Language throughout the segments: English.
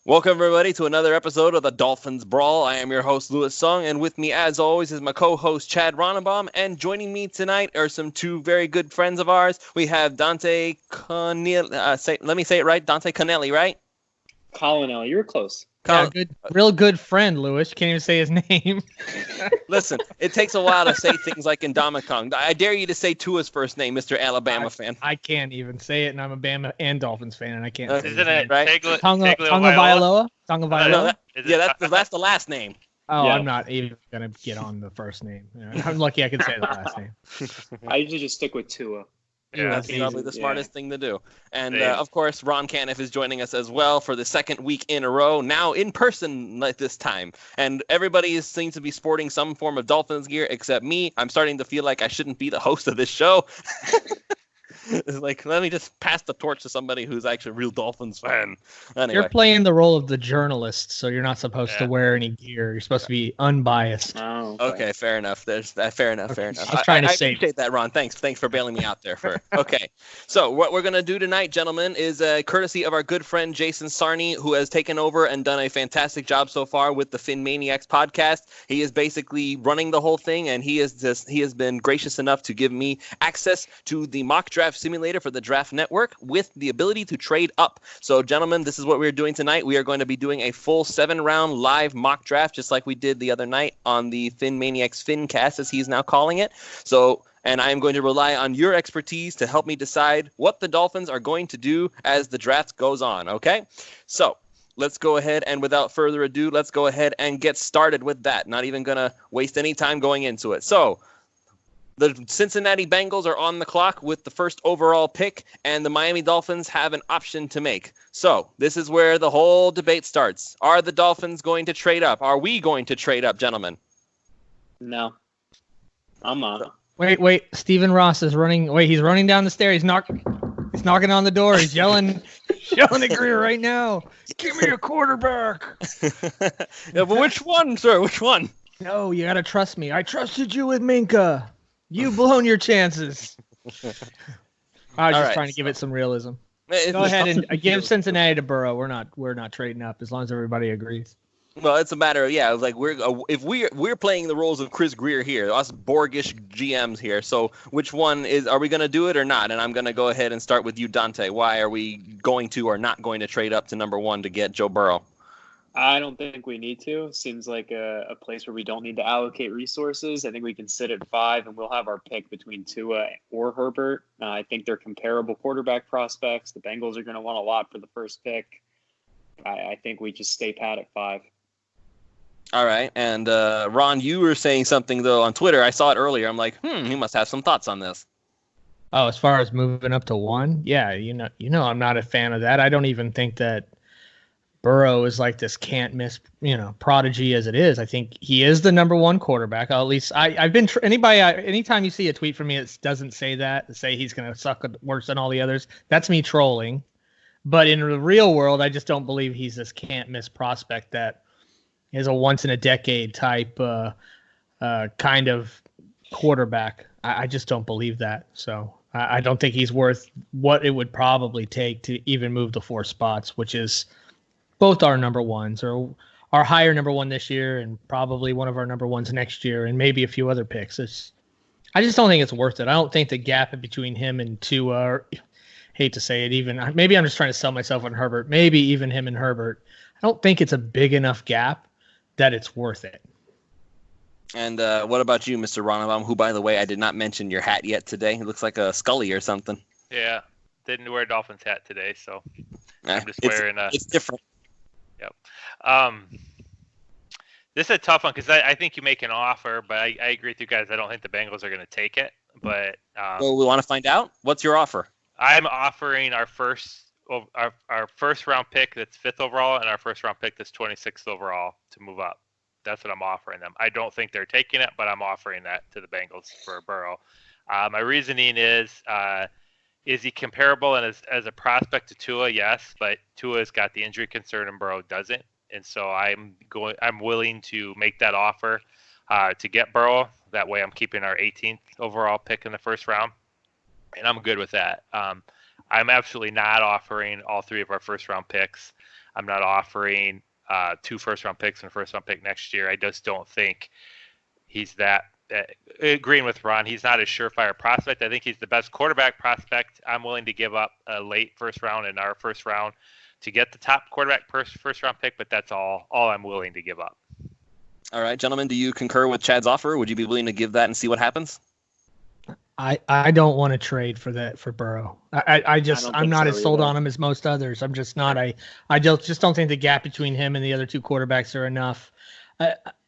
Welcome, everybody, to another episode of the Dolphins Brawl. I am your host, Louis Sung, and with me, as always, is my co-host, Chad Ronenbaum. And joining me tonight are some two very good friends of ours. We have Dante Collinelli. Let me say it right. Dante Collinelli, right? Collinelli. You were close. Real good friend, Louis. You can't even say his name. Listen, it takes a while to say things like Indomikong. I dare you to say Tua's first name, Mr. Alabama fan. I can't even say it, and I'm a Bama and Dolphins fan, and I can't say Isn't it right? Tonga Vailoa? Tonga Vailoa? That's the last name. Oh, Yeah. I'm not even going to get on the first name. I'm lucky I can say the last name. I usually just stick with Tua. Yeah, That's probably the smartest thing to do. And, Same. of course, Ron Canniff is joining us as well for the second week in a row, now in person like this time. And everybody seems to be sporting some form of Dolphins gear except me. I'm starting to feel like I shouldn't be the host of this show. It's like, let me just pass the torch to somebody who's actually a real Dolphins fan. Anyway. You're playing the role of the journalist, so you're not supposed to wear any gear. You're supposed to be unbiased. Oh, Okay, fair enough. There's that. Fair enough. I was trying to I save. appreciate that, Ron. Thanks for bailing me out there. Okay. So what we're gonna do tonight, gentlemen, is courtesy of our good friend Jason Sarney, who has taken over and done a fantastic job so far with the Fin Maniacs podcast. He is basically running the whole thing, and he has been gracious enough to give me access to the mock draft simulator for the Draft Network with the ability to trade up. So, gentlemen, this is what we're doing tonight. We are going to be doing a full 7-round live mock draft, just like we did the other night on the Fin Maniacs Fincast, as he's now calling it. So, and I am going to rely on your expertise to help me decide what the Dolphins are going to do as the draft goes on, okay? So, let's go ahead and without further ado, let's go ahead and get started with that. Not even going to waste any time going into it. So, the Cincinnati Bengals are on the clock with the first overall pick, and the Miami Dolphins have an option to make. So this is where the whole debate starts. Are the Dolphins going to trade up? Are we going to trade up, gentlemen? No. I'm not. Wait. Stephen Ross is running. Wait, he's running down the stairs. He's knocking on the door. He's yelling at Greer right now. Give me a quarterback. Yeah, but which one, sir? Which one? No, you got to trust me. I trusted you with Minka. You've blown your chances. I was just trying to give it some realism. Go ahead and give Cincinnati to Burrow. We're not trading up as long as everybody agrees. Well, it's a matter of like we're playing the roles of Chris Greer here, us Borgish GMs here. So which one are we going to do it or not? And I'm going to go ahead and start with you, Dante. Why are we going to or not going to trade up to number 1 to get Joe Burrow? I don't think we need to. Seems like a place where we don't need to allocate resources. I think we can sit at 5 and we'll have our pick between Tua or Herbert. I think they're comparable quarterback prospects. The Bengals are going to want a lot for the first pick. I think we just stay pat at 5. All right. And Ron, you were saying something, though, on Twitter. I saw it earlier. I'm like, he must have some thoughts on this. Oh, as far as moving up to 1? Yeah, you know I'm not a fan of that. I don't even think that Burrow is like this can't miss, prodigy as it is. I think he is the number 1 quarterback. At least I've been anytime you see a tweet from me that doesn't say that, to say he's going to suck worse than all the others, that's me trolling. But in the real world, I just don't believe he's this can't miss prospect that is a once in a decade type kind of quarterback. I just don't believe that. So I don't think he's worth what it would probably take to even move the 4 spots, which is both our number 1s, or our higher number 1 this year, and probably one of our number 1s next year, and maybe a few other picks. I just don't think it's worth it. I don't think the gap between him and Tua, hate to say it, even maybe I'm just trying to sell myself on Herbert. Maybe even him and Herbert. I don't think it's a big enough gap that it's worth it. And what about you, Mr. Ronenbaum, who, by the way, I did not mention your hat yet today. It looks like a Scully or something. Yeah, didn't wear a Dolphins hat today, so I'm just wearing a... It's different. Yep. This is a tough one because I think you make an offer, but I agree with you guys. I don't think the Bengals are going to take it. But well, we want to find out. What's your offer? I'm offering our first round pick that's 5th overall and our first round pick that's 26th overall to move up. That's what I'm offering them. I don't think they're taking it, but I'm offering that to the Bengals for Burrow. My reasoning is he comparable as a prospect to Tua? Yes, but Tua's got the injury concern and Burrow doesn't. And so I'm willing to make that offer to get Burrow. That way I'm keeping our 18th overall pick in the first round. And I'm good with that. I'm absolutely not offering all 3 of our first round picks. I'm not offering 2 first-round picks and a first-round pick next year. I just don't think he's that. Agreeing with Ron, he's not a surefire prospect. I think he's the best quarterback prospect. I'm willing to give up a late first round in our first round to get the top quarterback first round pick, but that's all I'm willing to give up. All right, gentlemen, do you concur with Chad's offer? Would you be willing to give that and see what happens? I don't want to trade for Burrow. I'm not as sold on him as most others. I'm just not. I just don't think the gap between him and the other 2 quarterbacks are enough.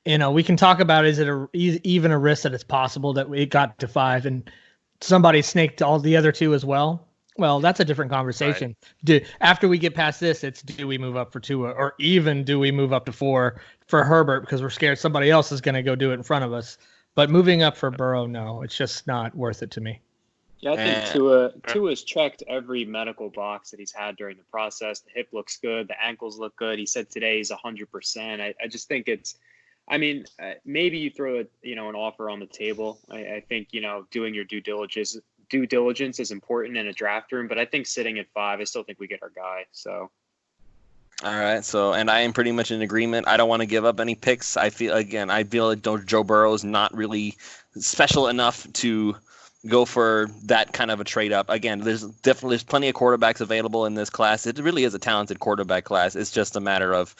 We can talk about, is it even a risk that it's possible that it got to 5 and somebody snaked all the other 2 as well? Well, that's a different conversation. Right. After we get past this, it's do we move up for Tua, or even do we move up to 4 for Herbert because we're scared somebody else is going to go do it in front of us. But moving up for Burrow, no, it's just not worth it to me. Yeah, I think Tua's checked every medical box that he's had during the process. The hip looks good. The ankles look good. He said today he's 100%. I just think it's, maybe you throw an offer on the table. I think, doing your due diligence is important in a draft room, but I think sitting at 5, I still think we get our guy. So. All right. So, and I am pretty much in agreement. I don't want to give up any picks. I feel like Joe Burrow is not really special enough to go for that kind of a trade up. Again, there's plenty of quarterbacks available in this class. It really is a talented quarterback class. It's just a matter of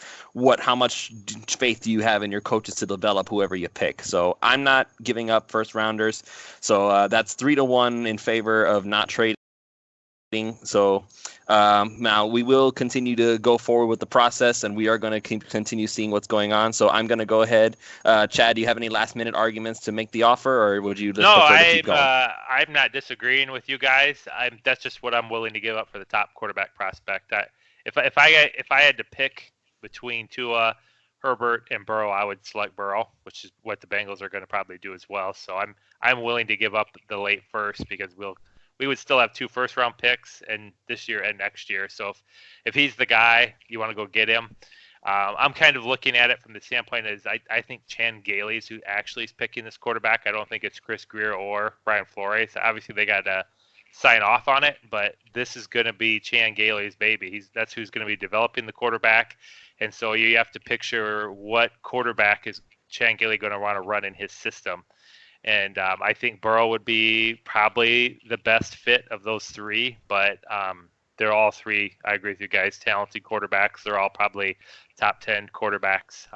how much faith do you have in your coaches to develop whoever you pick. So I'm not giving up first rounders. So that's 3-1 in favor of not trading. So now we will continue to go forward with the process, and we are going to continue seeing what's going on. So I'm going to go ahead. Chad, do you have any last-minute arguments to make the offer, or would you just prefer to keep going? I'm not disagreeing with you guys. That's just what I'm willing to give up for the top quarterback prospect. If I had to pick between Tua, Herbert, and Burrow, I would select Burrow, which is what the Bengals are going to probably do as well. So I'm willing to give up the late first because we would still have 2 first-round picks and this year and next year. So if he's the guy, you want to go get him. I'm kind of looking at it from the standpoint is I think Chan Gailey is who actually is picking this quarterback. I don't think it's Chris Greer or Brian Flores. Obviously, they got to sign off on it, but this is going to be Chan Gailey's baby. That's who's going to be developing the quarterback. And so you have to picture what quarterback is Chan Gailey going to want to run in his system. And I think Burrow would be probably the best fit of those 3, but they're all 3, I agree with you guys, talented quarterbacks. They're all probably top 10 quarterbacks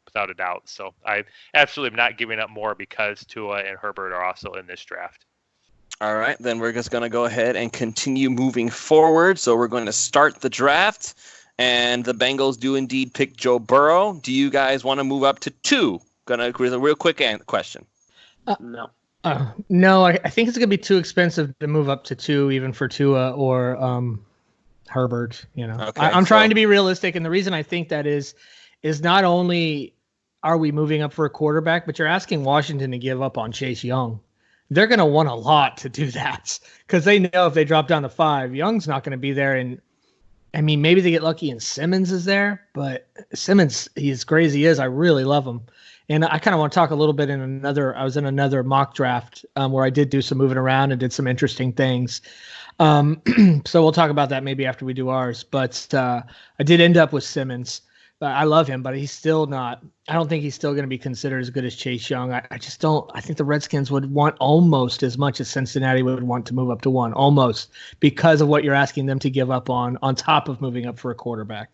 without a doubt. So I absolutely am not giving up more because Tua and Herbert are also in this draft. All right, then we're just going to go ahead and continue moving forward. So we're going to start the draft, and the Bengals do indeed pick Joe Burrow. Do you guys want to move up to 2? With a real quick question. No. No, I think it's going to be too expensive to move up to 2, even for Tua or Herbert. Okay, I'm trying to be realistic, and the reason I think that is not only are we moving up for a quarterback, but you're asking Washington to give up on Chase Young. They're going to want a lot to do that because they know if they drop down to 5, Young's not going to be there. And maybe they get lucky and Simmons is there, but Simmons, he's great as he is. I really love him. And I kind of want to talk a little bit I was in another mock draft where I did do some moving around and did some interesting things. So we'll talk about that maybe after we do ours. But I did end up with Simmons. I love him, but he's still not. I don't think he's still going to be considered as good as Chase Young. I just don't. I think the Redskins would want almost as much as Cincinnati would want to move up to 1, almost, because of what you're asking them to give up on top of moving up for a quarterback.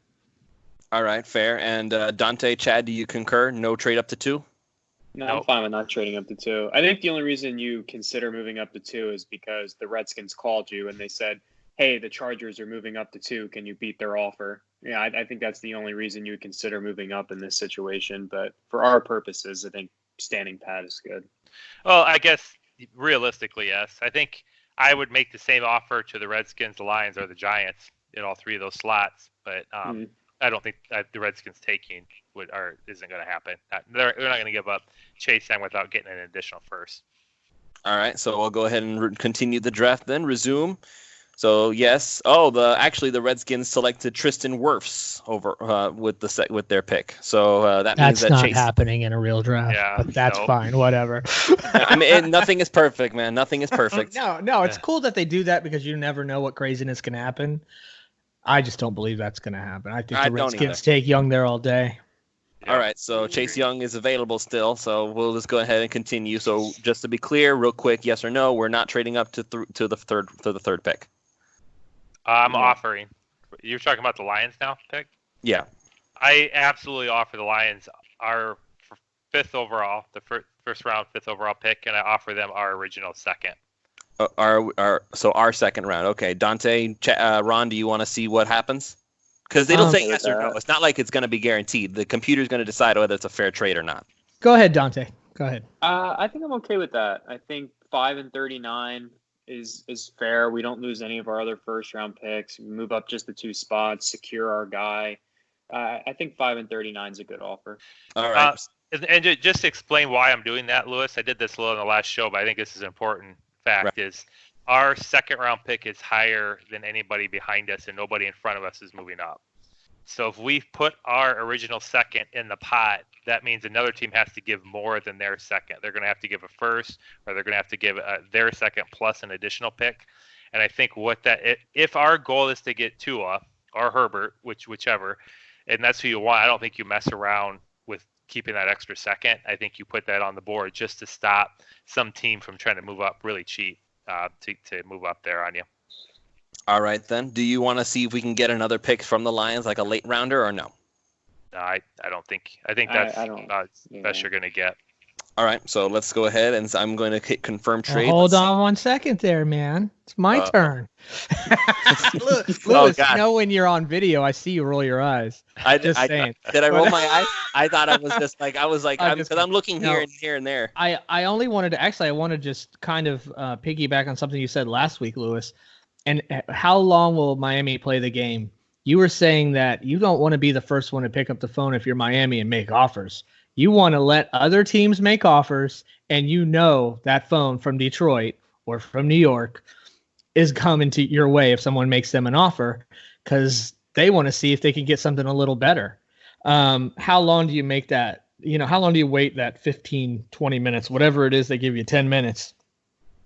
All right, fair. And Dante, Chad, do you concur? No trade up to 2? No, I'm fine with not trading up to 2. I think the only reason you consider moving up to 2 is because the Redskins called you and they said, hey, the Chargers are moving up to 2. Can you beat their offer? Yeah, I think that's the only reason you would consider moving up in this situation. But for our purposes, I think standing pat is good. Well, I guess realistically, yes. I think I would make the same offer to the Redskins, the Lions, or the Giants in all 3 of those slots. But I don't think the Redskins taking isn't going to happen. They're not going to give up Chase Young without getting an additional first. All right, so we'll go ahead and continue the draft then. Resume. So yes. Oh, the Redskins selected Tristan Wirfs over with their pick. So that means that that's not Chase happening in a real draft. Yeah, but that's fine. Whatever. Nothing is perfect, man. Nothing is perfect. No, it's cool that they do that because you never know what craziness can happen. I just don't believe that's going to happen. I think I the don't Redskins take Young there all day. Yeah. All right, so Chase Young is available still, so we'll just go ahead and continue. So just to be clear, real quick, yes or no, we're not trading up to the third pick. I'm No. offering. You're talking about the Lions now, pick? Yeah. I absolutely offer the Lions our fifth overall, the first round, fifth overall pick, and I offer them our original second. Our second round. Okay, Dante, Ron, do you want to see what happens? Because it'll say yes or no. It's not like it's going to be guaranteed. The computer's going to decide whether it's a fair trade or not. Go ahead, Dante. Go ahead. I think I'm okay with that. I think 5 and 39 is fair. We don't lose any of our other first round picks. We move up just the 2 spots, secure our guy. I think 5 and 39 is a good offer. All right. And just to explain why I'm doing that, Lewis, I did this a little in the last show, but I think this is an important fact, Right. is our second round pick is higher than anybody behind us, and nobody in front of us is moving up. So if we put our original second in the pot, that means another team has to give more than their second. They're going to have to give a first, or they're going to have to give their second plus an additional pick. And I think if our goal is to get Tua or Herbert, whichever, and that's who you want, I don't think you mess around with keeping that extra second. I think you put that on the board just to stop some team from trying to move up really cheap to move up there on you. All right, then. Do you want to see if we can get another pick from the Lions, like a late rounder, or no? No, I don't think. I think that's yeah. best you're going to get. All right, so let's go ahead, and I'm going to hit confirm trade. Hold on 1 second there, man. It's my turn. Lewis, God. you know when you're on video, I see you roll your eyes. Just saying. Did I roll my eyes? I thought I was just like, because I'm looking No. here and here and there. I only wanted to I want to just kind of piggyback on something you said last week, Lewis. And how long will Miami play the game? You were saying that you don't want to be the first one to pick up the phone if you're Miami and make offers. You want to let other teams make offers, and you know that phone from Detroit or from New York is coming to your way if someone makes them an offer, because they want to see if they can get something a little better. How long do you make that? How long do you wait that 15, 20 minutes, whatever it is, they give you 10 minutes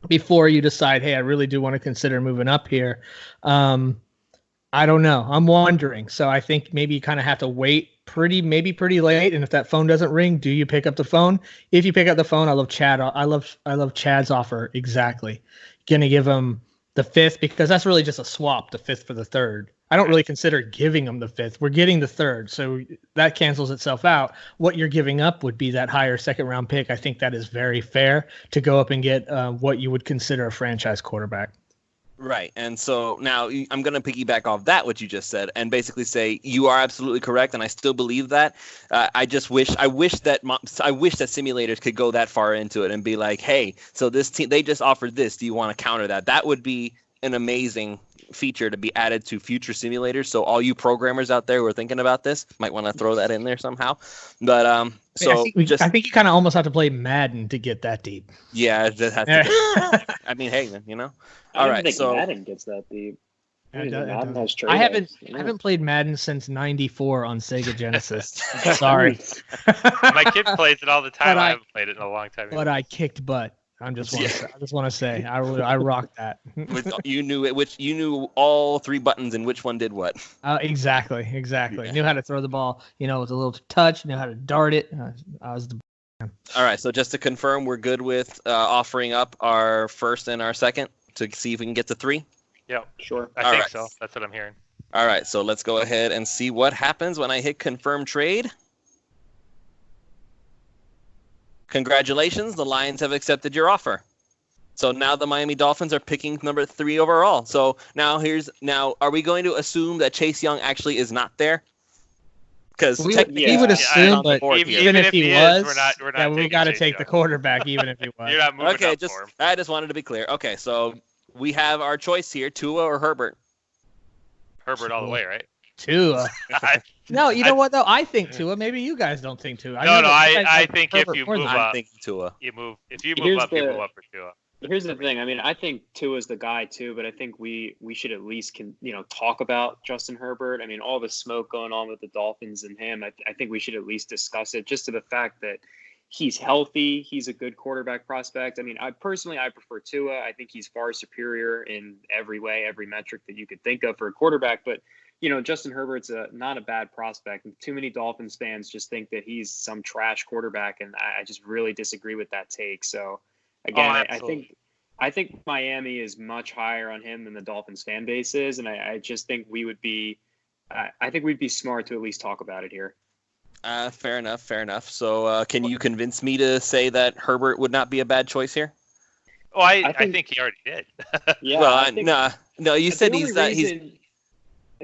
before you decide, hey, I really do want to consider moving up here? I don't know. I'm wondering. So I think maybe you kind of have to wait pretty late. And if that phone doesn't ring, do you pick up the phone? If you pick up the phone, I love Chad. I love Chad's offer. Exactly. Gonna give him the 5th, because that's really just a swap, the 5th for the 3rd. I don't really consider giving him the 5th. We're getting the 3rd. So that cancels itself out. What you're giving up would be that higher second round pick. I think that is very fair to go up and get what you would consider a franchise quarterback. Right. And so now I'm going to piggyback off that, what you just said, and basically say you are absolutely correct. And I still believe that. I wish that simulators could go that far into it and be like, hey, so this team, they just offered this. Do you want to counter that? That would be an amazing feature to be added to future simulators. So all you programmers out there who are thinking about this might want to throw that in there somehow. But I think you kind of almost have to play Madden to get that deep. Yeah, that has to I mean, hey, I don't think Madden gets that deep. Madden has I haven't played Madden since '94 on Sega Genesis. Sorry. My kid plays it all the time. I haven't played it in a long time. But I kicked butt. I just want to say I rocked that. You knew all 3 buttons and which one did what. Exactly. Yeah. Knew how to throw the ball. With a little touch. Knew how to dart it. I was the. All right. So just to confirm, we're good with offering up our first and our second to see if we can get to 3. Yeah, sure. I think so. That's what I'm hearing. All right. So let's go ahead and see what happens when I hit confirm trade. Congratulations, the Lions have accepted your offer. So now the Miami Dolphins are picking number 3 overall. So now are we going to assume that Chase Young actually is not there? Because we would assume, but even if he was, we got to take the quarterback, even if he was. You're not moving up for him. I just wanted to be clear. Okay, so we have our choice here: Tua or Herbert. Herbert all the way, right? Tua. No, you know what though? I think Tua. Maybe you guys don't think Tua. I think if you move up, I'm thinking Tua. If you move up, you move up for Tua. Here's the thing. I mean, I think Tua's the guy too, but I think we should at least talk about Justin Herbert. I mean, all the smoke going on with the Dolphins and him. I think we should at least discuss it, just to the fact that he's healthy. He's a good quarterback prospect. I mean, I prefer Tua. I think he's far superior in every way, every metric that you could think of for a quarterback. But Justin Herbert's not a bad prospect. Too many Dolphins fans just think that he's some trash quarterback, and I just really disagree with that take. So, again, I think Miami is much higher on him than the Dolphins fan base is, and I just think we'd be smart to at least talk about it here. Fair enough. So, can you convince me to say that Herbert would not be a bad choice here? Oh, I think he already did. Yeah. Well, no. You said he's. I think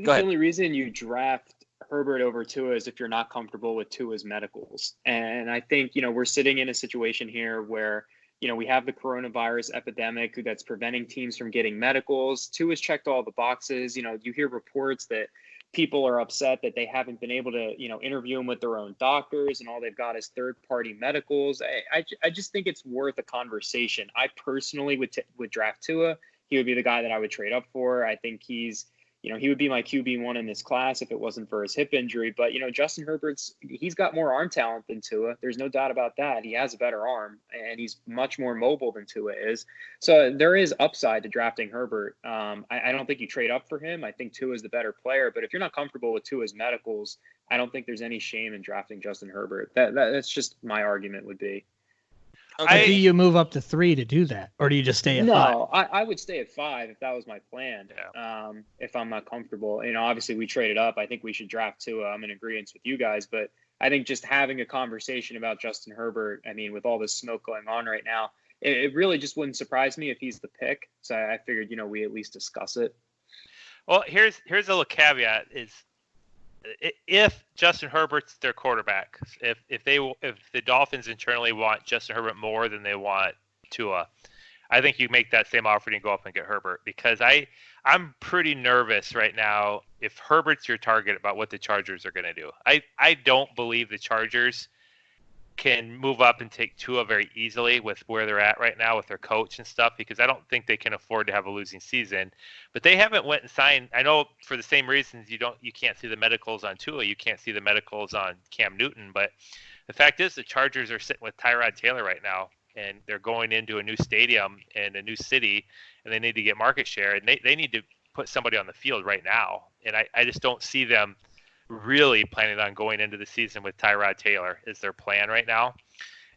the only reason you draft Herbert over Tua is if you're not comfortable with Tua's medicals. And I think, we're sitting in a situation here where, we have the coronavirus epidemic that's preventing teams from getting medicals. Tua's checked all the boxes. You hear reports that people are upset that they haven't been able to, interview him with their own doctors, and all they've got is third-party medicals. I just think it's worth a conversation. I personally would draft Tua. He would be the guy that I would trade up for. I think he's, he would be my QB1 in this class if it wasn't for his hip injury. But, Justin he's got more arm talent than Tua. There's no doubt about that. He has a better arm, and he's much more mobile than Tua is. So there is upside to drafting Herbert. I don't think you trade up for him. I think Tua is the better player. But if you're not comfortable with Tua's medicals, I don't think there's any shame in drafting Justin Herbert. That's just my argument would be. Okay. Do you move up to 3 to do that, or do you just stay at 5? No, I would stay at 5 if that was my plan. Yeah. If I'm not comfortable, obviously we traded up. I think we should draft Tua. I'm in agreement with you guys, but I think just having a conversation about Justin Herbert, with all this smoke going on right now, it really just wouldn't surprise me if he's the pick. So I figured, we at least discuss it. Well, here's a little caveat: is if Justin Herbert's their quarterback, if the Dolphins internally want Justin Herbert more than they want Tua, I think you make that same offer and go up and get Herbert, because I'm pretty nervous right now if Herbert's your target about what the Chargers are going to do. I don't believe the Chargers can move up and take Tua very easily with where they're at right now with their coach and stuff, because I don't think they can afford to have a losing season. But they haven't went and signed. I know for the same reasons you can't see the medicals on Tua, you can't see the medicals on Cam Newton. But the fact is the Chargers are sitting with Tyrod Taylor right now, and they're going into a new stadium and a new city, and they need to get market share, and they need to put somebody on the field right now. And I just don't see them really planning on going into the season with Tyrod Taylor is their plan right now.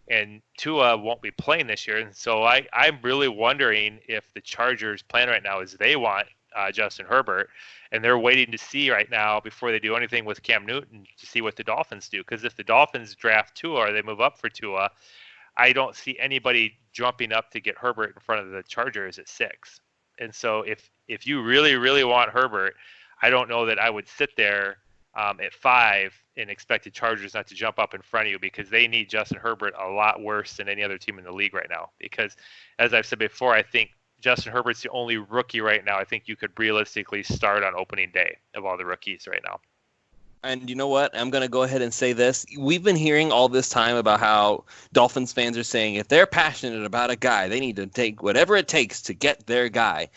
And Tua won't be playing this year. And so I'm really wondering if the Chargers' plan right now is they want Justin Herbert, and they're waiting to see right now before they do anything with Cam Newton to see what the Dolphins do. Because if the Dolphins draft Tua or they move up for Tua, I don't see anybody jumping up to get Herbert in front of the Chargers at 6. And so if you really, really want Herbert, I don't know that I would sit there at 5 and expect the Chargers not to jump up in front of you, because they need Justin Herbert a lot worse than any other team in the league right now. Because as I've said before, I think Justin Herbert's the only rookie right now I think you could realistically start on opening day of all the rookies right now. And you know what? I'm going to go ahead and say this. We've been hearing all this time about how Dolphins fans are saying if they're passionate about a guy, they need to take whatever it takes to get their guy.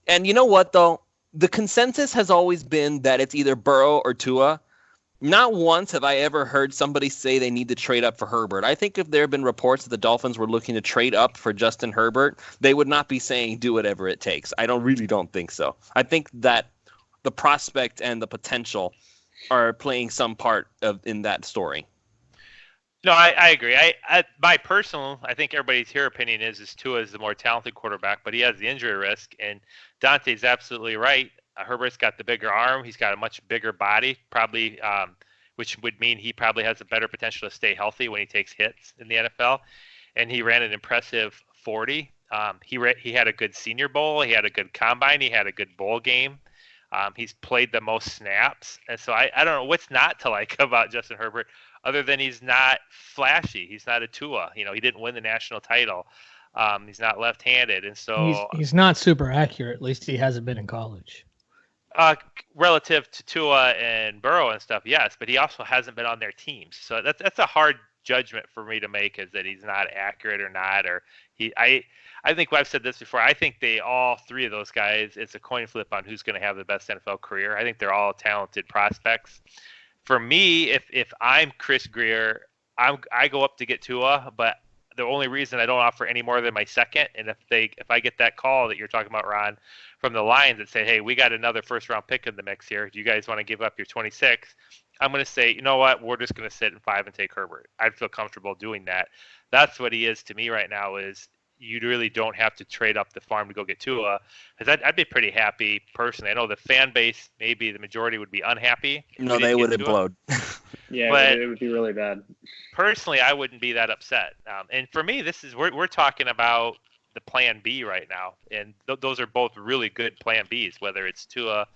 And you know what, though? The consensus has always been that it's either Burrow or Tua. Not once have I ever heard somebody say they need to trade up for Herbert. I think if there have been reports that the Dolphins were looking to trade up for Justin Herbert, they would not be saying do whatever it takes. I really don't think so. I think that the prospect and the potential are playing some part in that story. No, I agree. I think everybody's here opinion is Tua is the more talented quarterback, but he has the injury risk, and Dante's absolutely right. Herbert's got the bigger arm. He's got a much bigger body, probably, which would mean he probably has a better potential to stay healthy when he takes hits in the NFL. And he ran an impressive 40. He had a good Senior Bowl. He had a good combine. He had a good bowl game. He's played the most snaps. And so I don't know what's not to like about Justin Herbert, other than he's not flashy. He's not a Tua. He didn't win the national title. He's not left-handed, and so he's not super accurate. At least he hasn't been in college. Relative to Tua and Burrow and stuff, yes, but he also hasn't been on their teams. So that's a hard judgment for me to make, is that he's not accurate or not, or I think I've said this before. I think all 3 of those guys, it's a coin flip on who's going to have the best NFL career. I think they're all talented prospects. For me, if I'm Chris Grier, I go up to get Tua, but the only reason I don't offer any more than my second, and if I get that call that you're talking about, Ron, from the Lions that say, hey, we got another first-round pick in the mix here. Do you guys want to give up your 26? I'm going to say, you know what? We're just going to sit in 5 and take Herbert. I'd feel comfortable doing that. That's what he is to me right now is you really don't have to trade up the farm to go get Tua. Because I'd be pretty happy personally. I know the fan base, maybe the majority would be unhappy. No, they would implode. Yeah, but it would be really bad. Personally, I wouldn't be that upset. And for me, this is we're talking about the plan B right now. And those are both really good plan Bs, whether it's Tua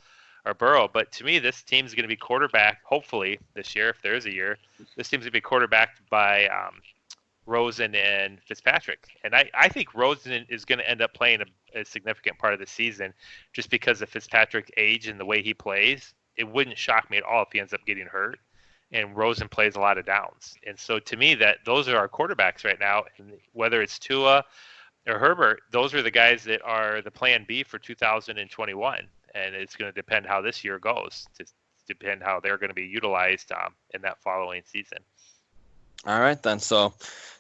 or Burrow. But to me, this team's going to be quarterbacked, hopefully, this year, if there is a year. This team's going to be quarterbacked by Rosen and Fitzpatrick. And I think Rosen is going to end up playing a significant part of the season just because of Fitzpatrick's age and the way he plays. It wouldn't shock me at all if he ends up getting hurt. And Rosen plays a lot of downs. And so to me, those are our quarterbacks right now. And whether it's Tua or Herbert, those are the guys that are the plan B for 2021. And it's going to depend how this year goes, to depend how they're going to be utilized in that following season. All right, then. So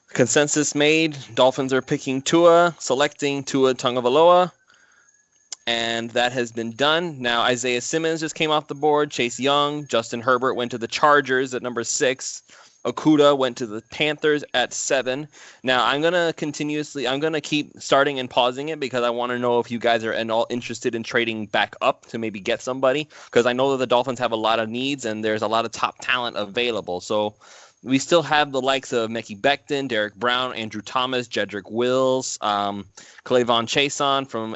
consensus made. Dolphins are picking Tua, selecting Tua Tagovailoa. And that has been done. Now, Isaiah Simmons just came off the board. Chase Young, Justin Herbert went to the Chargers at number 6. Okuda went to the Panthers at 7. Now, I'm going to keep starting and pausing it because I want to know if you guys are at all interested in trading back up to maybe get somebody. Because I know that the Dolphins have a lot of needs and there's a lot of top talent available. So we still have the likes of Mekhi Becton, Derek Brown, Andrew Thomas, Jedrick Wills, Clavon Chason from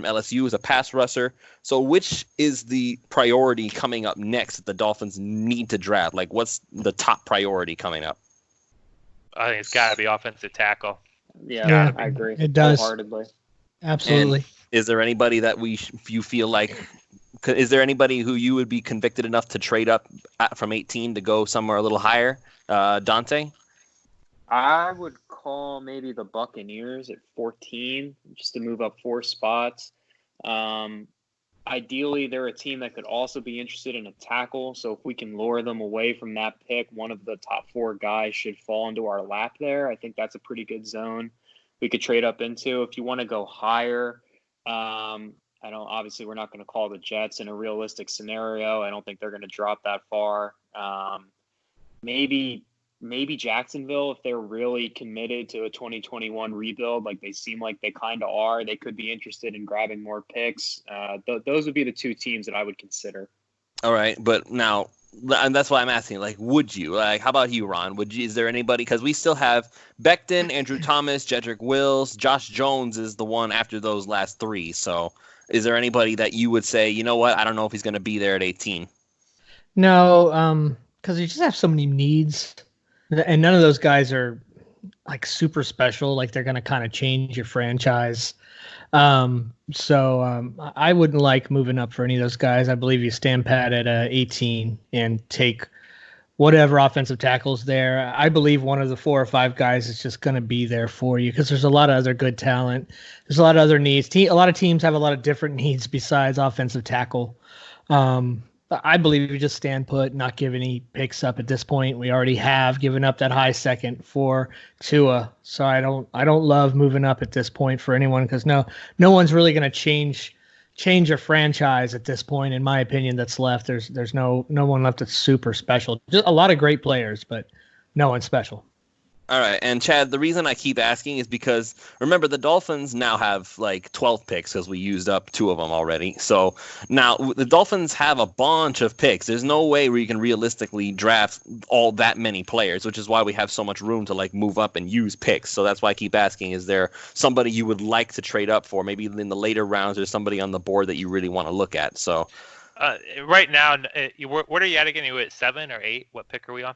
LSU as a pass rusher. So which is the priority coming up next that the Dolphins need to draft? Like, what's the top priority coming up? I think it's got to be offensive tackle. Yeah, I agree. It does. Wholeheartedly. Absolutely. And is there anybody that you feel like – is there anybody who you would be convicted enough to trade up from 18 to go somewhere a little higher? Dante? I would call maybe the Buccaneers at 14 just to move up 4 spots. Ideally, they're a team that could also be interested in a tackle. So if we can lure them away from that pick, one of the top 4 guys should fall into our lap there. I think that's a pretty good zone we could trade up into. If you want to go higher, obviously we're not going to call the Jets in a realistic scenario. I don't think they're going to drop that far. Maybe Jacksonville, if they're really committed to a 2021 rebuild, like they seem like they kind of are, they could be interested in grabbing more picks. Those would be the 2 teams that I would consider. All right, but now, and that's why I'm asking, like, would you? Like, how about you, Ron? Is there anybody? Because we still have Becton, Andrew Thomas, Jedrick Wills, Josh Jones is the one after those last 3. So is there anybody that you would say, you know what, I don't know if he's going to be there at 18? No, because you just have so many needs, and none of those guys are like super special. Like they're going to kind of change your franchise. So I wouldn't like moving up for any of those guys. I believe you stand pat at 18 and take whatever offensive tackles there. I believe one of the 4 or 5 guys is just going to be there for you because there's a lot of other good talent. There's a lot of other needs. A lot of teams have a lot of different needs besides offensive tackle. I believe we just stand put, not give any picks up at this point. We already have given up that high second for Tua, so I don't love moving up at this point for anyone because no one's really going to change a franchise at this point, in my opinion. That's left. There's no one left that's super special. Just a lot of great players, but no one special. All right, and Chad, the reason I keep asking is because, remember, the Dolphins now have like 12 picks because we used up 2 of them already. So now the Dolphins have a bunch of picks. There's no way where you can realistically draft all that many players, which is why we have so much room to like move up and use picks. So that's why I keep asking, is there somebody you would like to trade up for? Maybe in the later rounds there's somebody on the board that you really want to look at. So right now, what are you at again? Are you at 7 or 8? What pick are we on?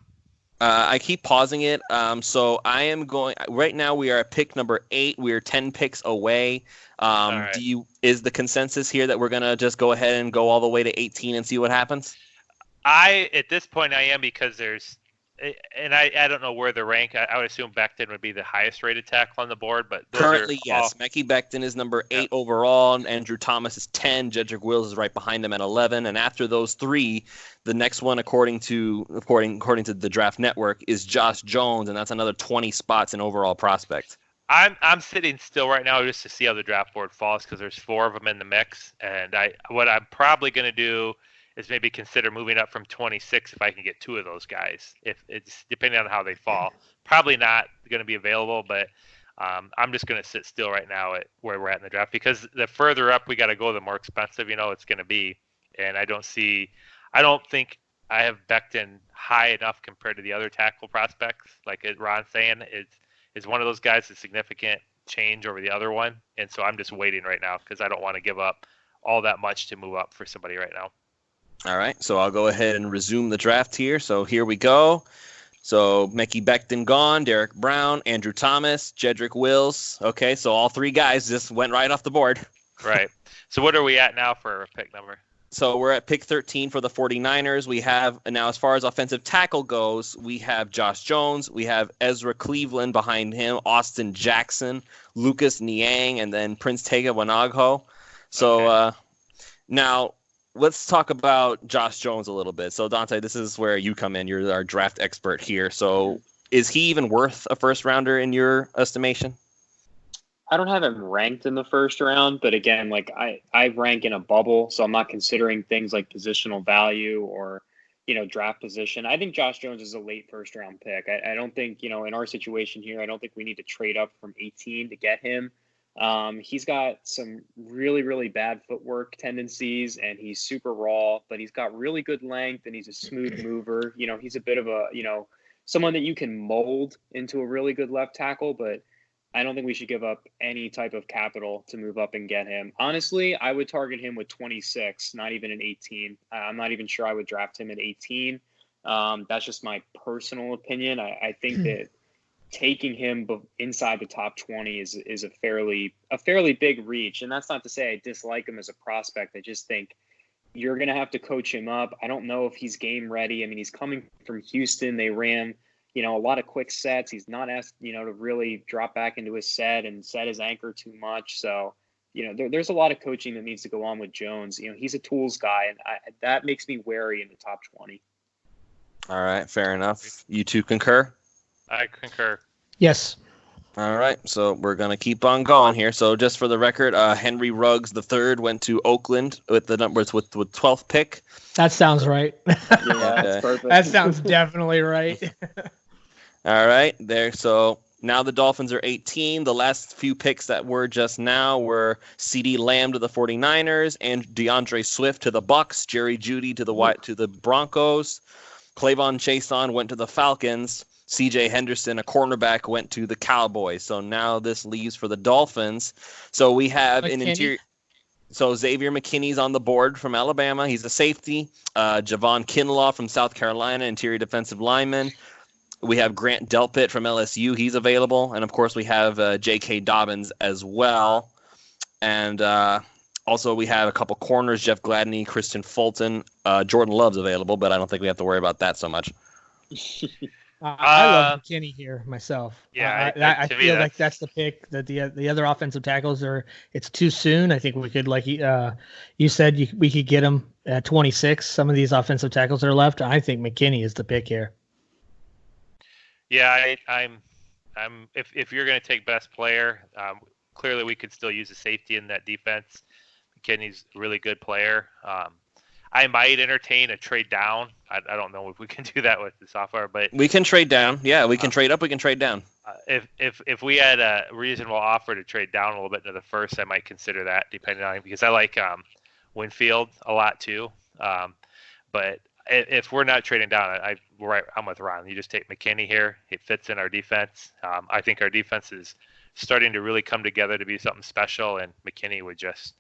I keep pausing it. So I am going right now. We are at pick number 8. We are 10 picks away. Right. Is the consensus here that we're gonna just go ahead and go all the way to 18 and see what happens? At this point I am, because I don't know where the rank. I would assume Becton would be the highest rated tackle on the board, but currently yes. Mekhi Becton is number 8 overall. And Andrew Thomas is 10. Jedrick Wills is right behind him at 11. And after those 3, the next one, according to the Draft Network, is Josh Jones, and that's another 20 spots in overall prospect. I'm sitting still right now just to see how the draft board falls because there's 4 of them in the mix, and what I'm probably going to do is maybe consider moving up from 26 if I can get 2 of those guys. If it's depending on how they fall, probably not going to be available, but I'm just going to sit still right now at where we're at in the draft because the further up we got to go, the more expensive it's going to be, and I don't think I have Becton high enough compared to the other tackle prospects. Like Ron's saying, is one of those guys a significant change over the other one, and so I'm just waiting right now because I don't want to give up all that much to move up for somebody right now. All right, so I'll go ahead and resume the draft here. So here we go. So Mickey Becton gone, Derek Brown, Andrew Thomas, Jedrick Wills. Okay, so all 3 guys just went right off the board. Right. So what are we at now for pick number? So we're at pick 13 for the 49ers. We have, now as far as offensive tackle goes, we have Josh Jones. We have Ezra Cleveland behind him, Austin Jackson, Lucas Niang, and then Prince Tega Wanagho. So now let's talk about Josh Jones a little bit. So Dante, this is where you come in. You're our draft expert here. So is he even worth a first rounder in your estimation? I don't have him ranked in the first round, but again, like I rank in a bubble, so I'm not considering things like positional value or, draft position. I think Josh Jones is a late first round pick. I don't think, in our situation here, I don't think we need to trade up from 18 to get him. He's got some really, really bad footwork tendencies and he's super raw, but he's got really good length and he's a smooth mover. He's a bit of a, someone that you can mold into a really good left tackle, but I don't think we should give up any type of capital to move up and get him. Honestly, I would target him with 26, not even an 18. I'm not even sure I would draft him at 18. That's just my personal opinion. I think that taking him inside the top 20 is a fairly big reach. And that's not to say I dislike him as a prospect. I just think you're going to have to coach him up. I don't know if he's game ready. I mean, he's coming from Houston. They ran a lot of quick sets. He's not asked, to really drop back into his set and set his anchor too much. So, there's a lot of coaching that needs to go on with Jones. He's a tools guy, and that makes me wary in the top 20. All right, fair enough. You two concur? I concur. Yes. All right, so we're going to keep on going here. So just for the record, Henry Ruggs III went to Oakland with the numbers with 12th pick. That sounds right. Yeah, that's perfect. That sounds definitely right. All right, there. So now the Dolphins are 18. The last few picks that were just now were CeeDee Lamb to the 49ers and DeAndre Swift to the Bucks, Jerry Jeudy to the Broncos, Clavon Chason went to the Falcons, CJ Henderson, a cornerback, went to the Cowboys. So now this leaves for the Dolphins. So we have an interior. So Xavier McKinney's on the board from Alabama. He's a safety. Javon Kinlaw from South Carolina, interior defensive lineman. We have Grant Delpit from LSU. He's available. And, of course, we have J.K. Dobbins as well. And also we have a couple corners, Jeff Gladney, Christian Fulton. Jordan Love's available, but I don't think we have to worry about that so much. I love McKinney here myself. Yeah, I feel like that's the pick. That the other offensive tackles it's too soon. I think we could, like you said, we could get him at 26. Some of these offensive tackles that are left. I think McKinney is the pick here. Yeah, I'm. If you're going to take best player, clearly we could still use a safety in that defense. McKinney's a really good player. I might entertain a trade down. I don't know if we can do that with the software, but we can trade down. Yeah, we can trade up. We can trade down. If we had a reasonable offer to trade down a little bit into the first, I might consider that, depending on, because I like Winfield a lot too. But if we're not trading down, I'm with Ron. You just take McKinney here. It fits in our defense. I think our defense is starting to really come together to be something special, and McKinney would just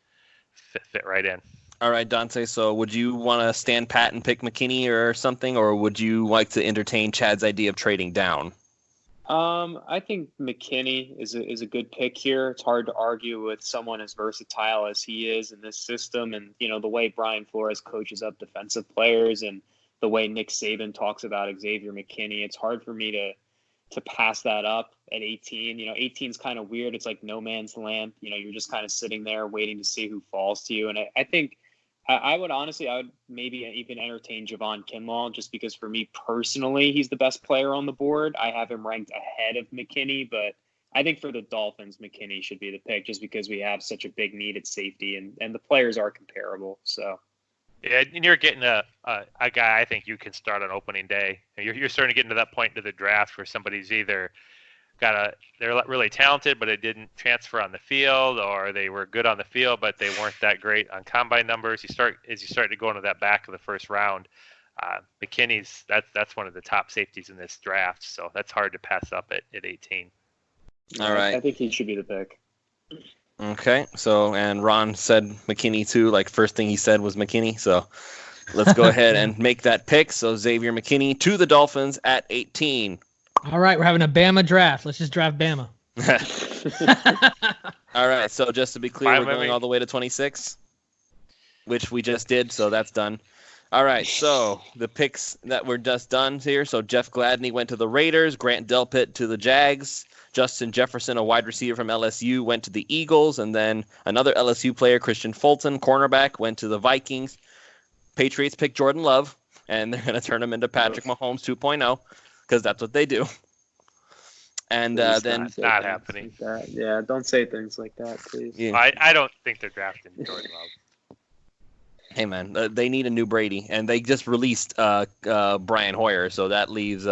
fit right in. All right, Dante. So would you want to stand pat and pick McKinney or something, or would you like to entertain Chad's idea of trading down? I think McKinney is a good pick here. It's hard to argue with someone as versatile as he is in this system, and the way Brian Flores coaches up defensive players, and the way Nick Saban talks about Xavier McKinney. It's hard for me to pass that up at 18. 18 is kind of weird. It's like no man's land. You're just kind of sitting there waiting to see who falls to you. And I think I would maybe even entertain Javon Kinlaw, just because for me personally, he's the best player on the board. I have him ranked ahead of McKinney, but I think for the Dolphins, McKinney should be the pick just because we have such a big need at safety and the players are comparable. So. Yeah, and you're getting a guy I think you can start on opening day. You're starting to get into that point into the draft where somebody's either they're really talented, but it didn't transfer on the field, or they were good on the field, but they weren't that great on combine numbers. As you start to go into that back of the first round, McKinney's that's one of the top safeties in this draft, so that's hard to pass up at 18. All right. I think he should be the pick. Okay, so, and Ron said McKinney too, like first thing he said was McKinney, so let's go ahead and make that pick. So Xavier McKinney to the Dolphins at 18. All right, we're having a Bama draft. Let's just draft Bama. All right, so just to be clear, we're going all the way to 26, which we just did, so that's done. All right, so the picks that were just done here. So Jeff Gladney went to the Raiders, Grant Delpit to the Jags, Justin Jefferson, a wide receiver from LSU, went to the Eagles, and then another LSU player, Christian Fulton, cornerback, went to the Vikings. Patriots picked Jordan Love, and they're going to turn him into Patrick Mahomes 2.0 because that's what they do. And then not happening. Like yeah, don't say things like that, please. Yeah. I don't think they're drafting Jordan Love. Hey man, they need a new Brady, and they just released Brian Hoyer, so that leaves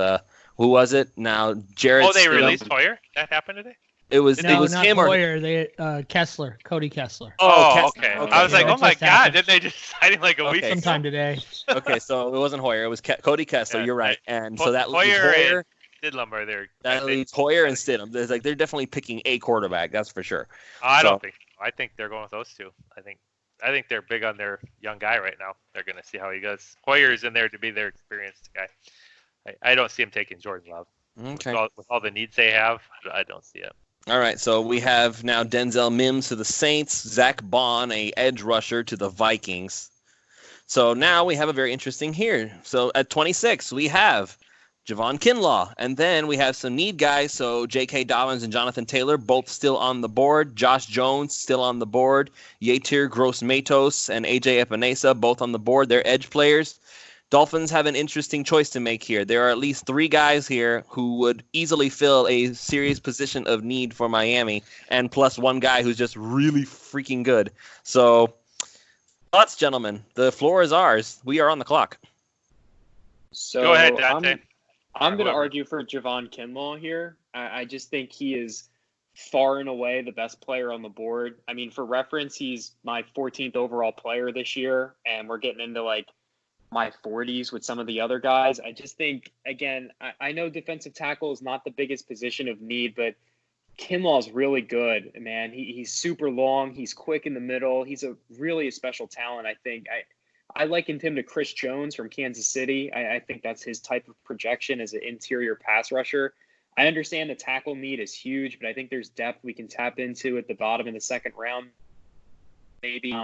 who was it now? Jared. Oh, they released Hoyer. That happened today. It was not him Hoyer. or They Kessler, Cody Kessler. Oh, Kessler. okay. I was like, Yeah, oh my just God, happened. didn't they just sign him like a week ago? Sometime today. Okay, so it wasn't Hoyer. It was Cody Kessler. Yeah, You're right. And so that leaves Hoyer Hoyer. and Stidham are there. That leaves Hoyer and Stidham. There's they're definitely picking a quarterback. That's for sure. I don't think so. I think they're going with those two. I think they're big on their young guy right now. They're going to see how he goes. Hoyer's in there to be their experienced guy. I don't see him taking Jordan Love. Okay. With all the needs they have, I don't see it. All right, so we have now Denzel Mims to the Saints, Zach Bond, a edge rusher, to the Vikings. So now we have a very interesting here. So at 26, we have Javon Kinlaw, and then we have some need guys. So J.K. Dobbins and Jonathan Taylor, both still on the board. Josh Jones, still on the board. Yetur Gross-Matos and A.J. Epinesa, both on the board. They're edge players. Dolphins have an interesting choice to make here. There are at least 3 guys here who would easily fill a serious position of need for Miami, and plus 1 guy who's just really freaking good. So, thoughts, gentlemen. The floor is ours. We are on the clock. So go ahead, Dante. I'm going to argue for Javon Kinlaw here. I just think he is far and away the best player on the board. I mean, for reference, he's my 14th overall player this year, and we're getting into like my 40s with some of the other guys. I just think, again, I know defensive tackle is not the biggest position of need, but Kinlaw's really good, man. He's super long. He's quick in the middle. He's really a special talent, I think. I likened him to Chris Jones from Kansas City. I think that's his type of projection as an interior pass rusher. I understand the tackle need is huge, but I think there's depth we can tap into at the bottom in the second round, maybe.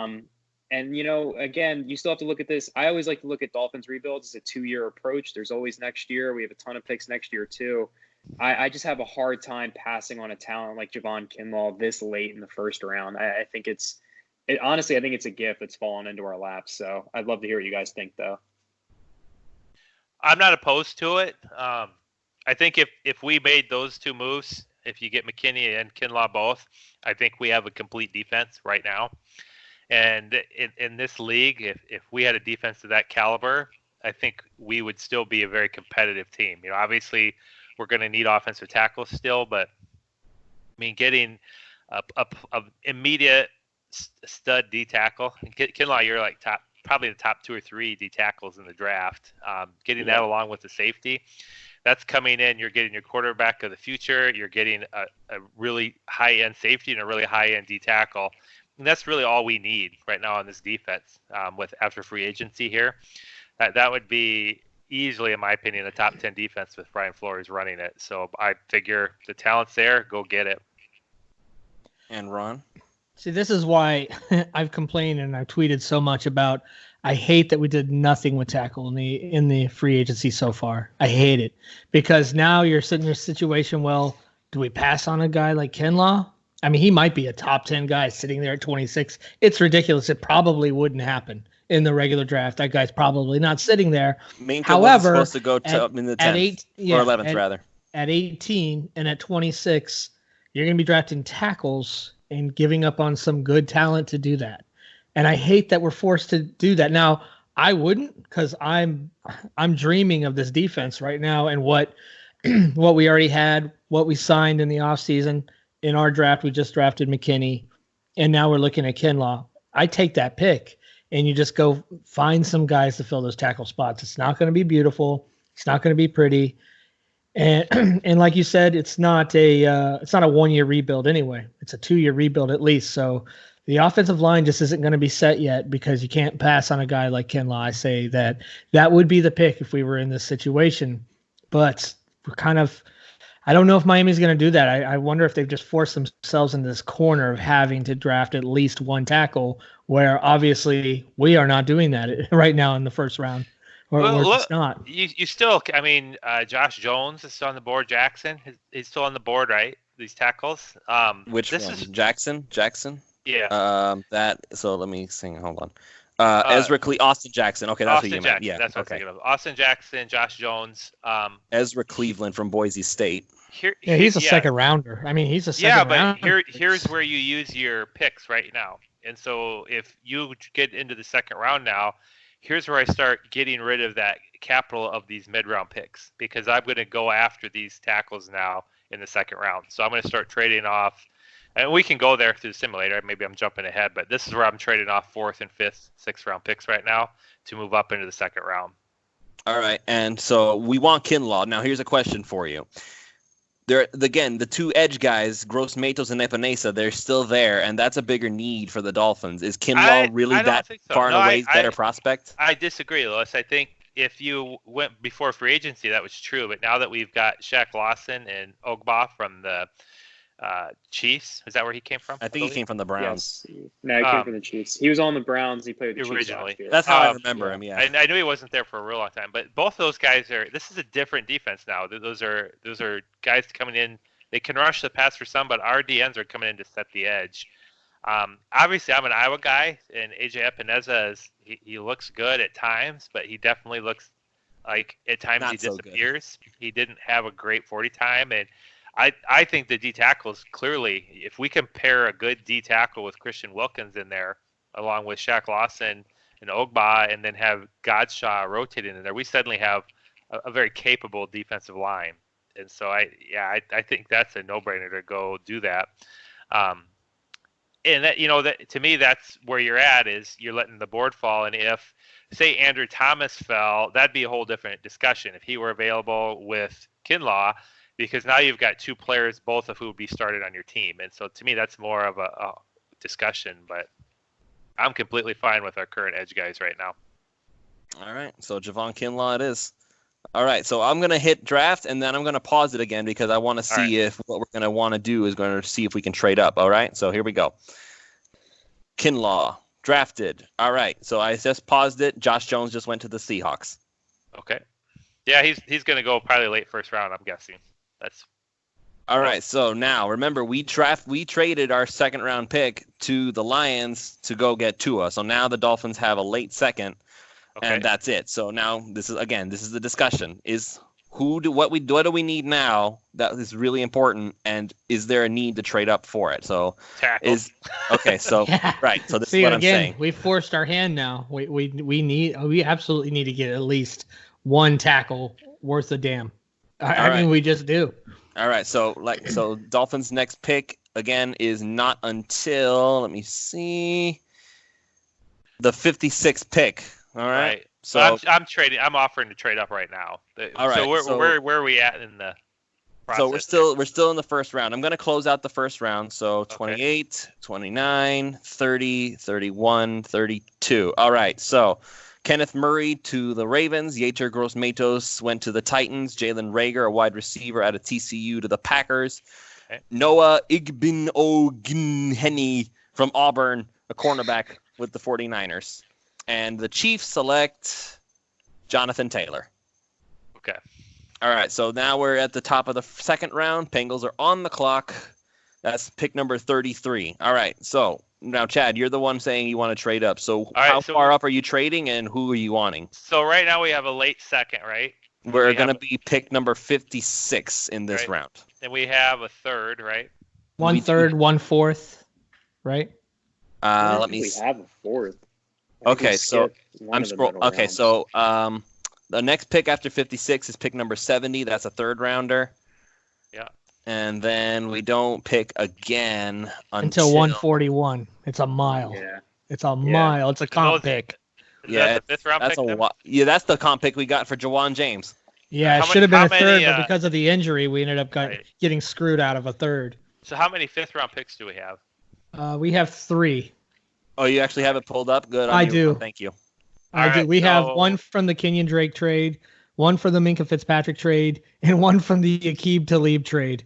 And, you know, again, you still have to look at this. I always like to look at Dolphins rebuilds as a 2-year approach. There's always next year. We have a ton of picks next year, too. I just have a hard time passing on a talent like Javon Kinlaw this late in the first round. I think honestly, I think it's a gift that's fallen into our laps. So I'd love to hear what you guys think, though. I'm not opposed to it. I think if we made those 2 moves, if you get McKinney and Kinlaw both, I think we have a complete defense right now. And in this league, if we had a defense of that caliber, I think we would still be a very competitive team. You know, obviously we're going to need offensive tackles still, but I mean, getting a immediate stud D tackle, Kinlaw, you're like probably the top 2 or 3 D tackles in the draft. Getting that along with the safety, that's coming in. You're getting your quarterback of the future. You're getting a really high end safety and a really high end D tackle. And that's really all we need right now on this defense with after free agency here. That would be easily, in my opinion, a top 10 defense with Brian Flores running it. So I figure the talent's there. Go get it. And Ron? See, this is why I've complained and I've tweeted so much about I hate that we did nothing with tackle in the free agency so far. I hate it because now you're sitting in a situation, well, do we pass on a guy like Kinlaw? I mean, he might be a top 10 guy sitting there at 26. It's ridiculous. It probably wouldn't happen in the regular draft. That guy's probably not sitting there. However, was supposed to go in the 10th or 11th, rather. At 18 and at 26, you're going to be drafting tackles and giving up on some good talent to do that. And I hate that we're forced to do that. Now, I wouldn't, because I'm dreaming of this defense right now and what we already had, what we signed in the offseason. In our draft, we just drafted McKinney, and now we're looking at Kinlaw. I take that pick, and you just go find some guys to fill those tackle spots. It's not going to be beautiful. It's not going to be pretty. And and like you said, it's not a 1-year rebuild anyway. It's a 2-year rebuild at least. So the offensive line just isn't going to be set yet because you can't pass on a guy like Kinlaw. I say that would be the pick if we were in this situation. But we're kind of – I don't know if Miami's going to do that. I wonder if they've just forced themselves into this corner of having to draft at least one tackle, where obviously we are not doing that right now in the first round. Or we're just not. You still – I mean, Josh Jones is still on the board. Jackson, he's still on the board, right? These tackles. Which one? Jackson? Yeah. So let me sing. Hold on. Austin Jackson. Okay, that's what you meant. Yeah, that's what I'm thinking of. Austin Jackson, Josh Jones. Ezra Cleveland from Boise State. He's a second rounder. I mean, he's a second rounder. Yeah, but here's where you use your picks right now. And so if you get into the second round now, here's where I start getting rid of that capital of these mid-round picks, because I'm going to go after these tackles now in the second round. So I'm going to start trading off. And we can go there through the simulator. Maybe I'm jumping ahead, but this is where I'm trading off 4th and 5th, 6th round picks right now to move up into the second round. All right. And so we want Kinlaw. Now, here's a question for you. The 2 edge guys, Gross Matos and Epinesa, they're still there, and that's a bigger need for the Dolphins. Is Kinlaw really that far and away better prospect? I disagree, Lewis. I think if you went before free agency, that was true. But now that we've got Shaq Lawson and Ogba from the Chiefs. Is that where he came from? I think he came from the Browns. Yes. No, he came from the Chiefs. He was on the Browns. He played with the originally. Chiefs last year. That's how I remember him. Yeah, I knew he wasn't there for a real long time. But both of those guys this is a different defense now. Those are guys coming in. They can rush the pass for some, but our DNs are coming in to set the edge. Obviously, I'm an Iowa guy, and AJ Epinesa he looks good at times, but he definitely looks like at times he disappears. He didn't have a great 40 time, and I think the D tackles clearly, if we compare a good D tackle with Christian Wilkins in there, along with Shaq Lawson and Ogba, and then have Godshaw rotating in there, we suddenly have a very capable defensive line. And so I think that's a no-brainer to go do that. And that, that to me, that's where you're at, is you're letting the board fall. And if, say, Andrew Thomas fell, that'd be a whole different discussion if he were available with Kinlaw, because now you've got 2 players, both of who would be started on your team. And so to me, that's more of a discussion, but I'm completely fine with our current edge guys right now. All right. So Javon Kinlaw it is. All right. So I'm going to hit draft, and then I'm going to pause it again because I want to see if what we're going to want to do is going to see if we can trade up. All right. So here we go. Kinlaw drafted. All right. So I just paused it. Josh Jones just went to the Seahawks. Okay. Yeah, he's going to go probably late first round, I'm guessing. That's all right. So now remember, we traded our second round pick to the Lions to go get Tua. So now the Dolphins have a late second, and that's it. So now this is the discussion: is what do we need now that is really important, and is there a need to trade up for it? So tackle. So right. So this is what I'm saying. We forced our hand now. We absolutely need to get at least one tackle worth a damn. I mean, we just do. All right. So Dolphins' next pick again is not until, let me see, the 56th pick. All right. So I'm trading. I'm offering to trade up right now. All right. So where are we at in the process? So we're still in the first round. I'm going to close out the first round. So 28, 29, 30, 31, 32. All right. So Kenneth Murray to the Ravens. Yetur Gross-Matos went to the Titans. Jalen Reagor, a wide receiver out of TCU, to the Packers. Okay. Noah Igbinoghene from Auburn, a cornerback with the 49ers. And the Chiefs select Jonathan Taylor. Okay. All right, so now we're at the top of the second round. Bengals are on the clock. That's pick number 33. All right, so now, Chad, you're the one saying you want to trade up. So how far up are you trading, and who are you wanting? So right now we have a late second, right? We're going to be pick number 56 in this round. And we have a third, right? 1/3, 1/4, right? Let me. We have a fourth. Okay, so I'm scrolling. Okay, so the next pick after 56 is pick number 70. That's a third rounder. Yeah. And then we don't pick again Until 141. It's a mile. Yeah. It's a mile. It's a comp pick. Is that the 5th round that's pick? Yeah, that's the comp pick we got for Jawan James. Yeah, it should have been a third, but because of the injury, we ended up getting screwed out of a third. So how many 5th round picks do we have? We have 3. Oh, you actually have it pulled up? Good. I do. Thank you. I do. We have one from the Kenyon Drake trade, one for the Minkah Fitzpatrick trade, and one from the Aqib Talib trade.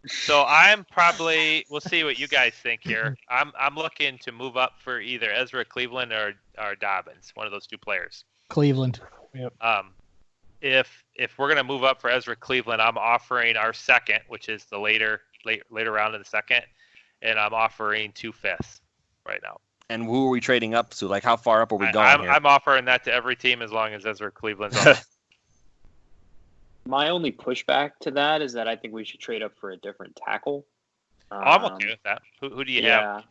So we'll see what you guys think here. I'm looking to move up for either Ezra Cleveland or Dobbins, one of those 2 players. Cleveland. Yep. If we're gonna move up for Ezra Cleveland, I'm offering our second, which is the later round of the second, and I'm offering 2 5ths right now. And who are we trading up to? Like, how far up are we going here? I'm offering that to every team as long as Ezra Cleveland's on. My only pushback to that is that I think we should trade up for a different tackle. I'm okay with that. Who do you have?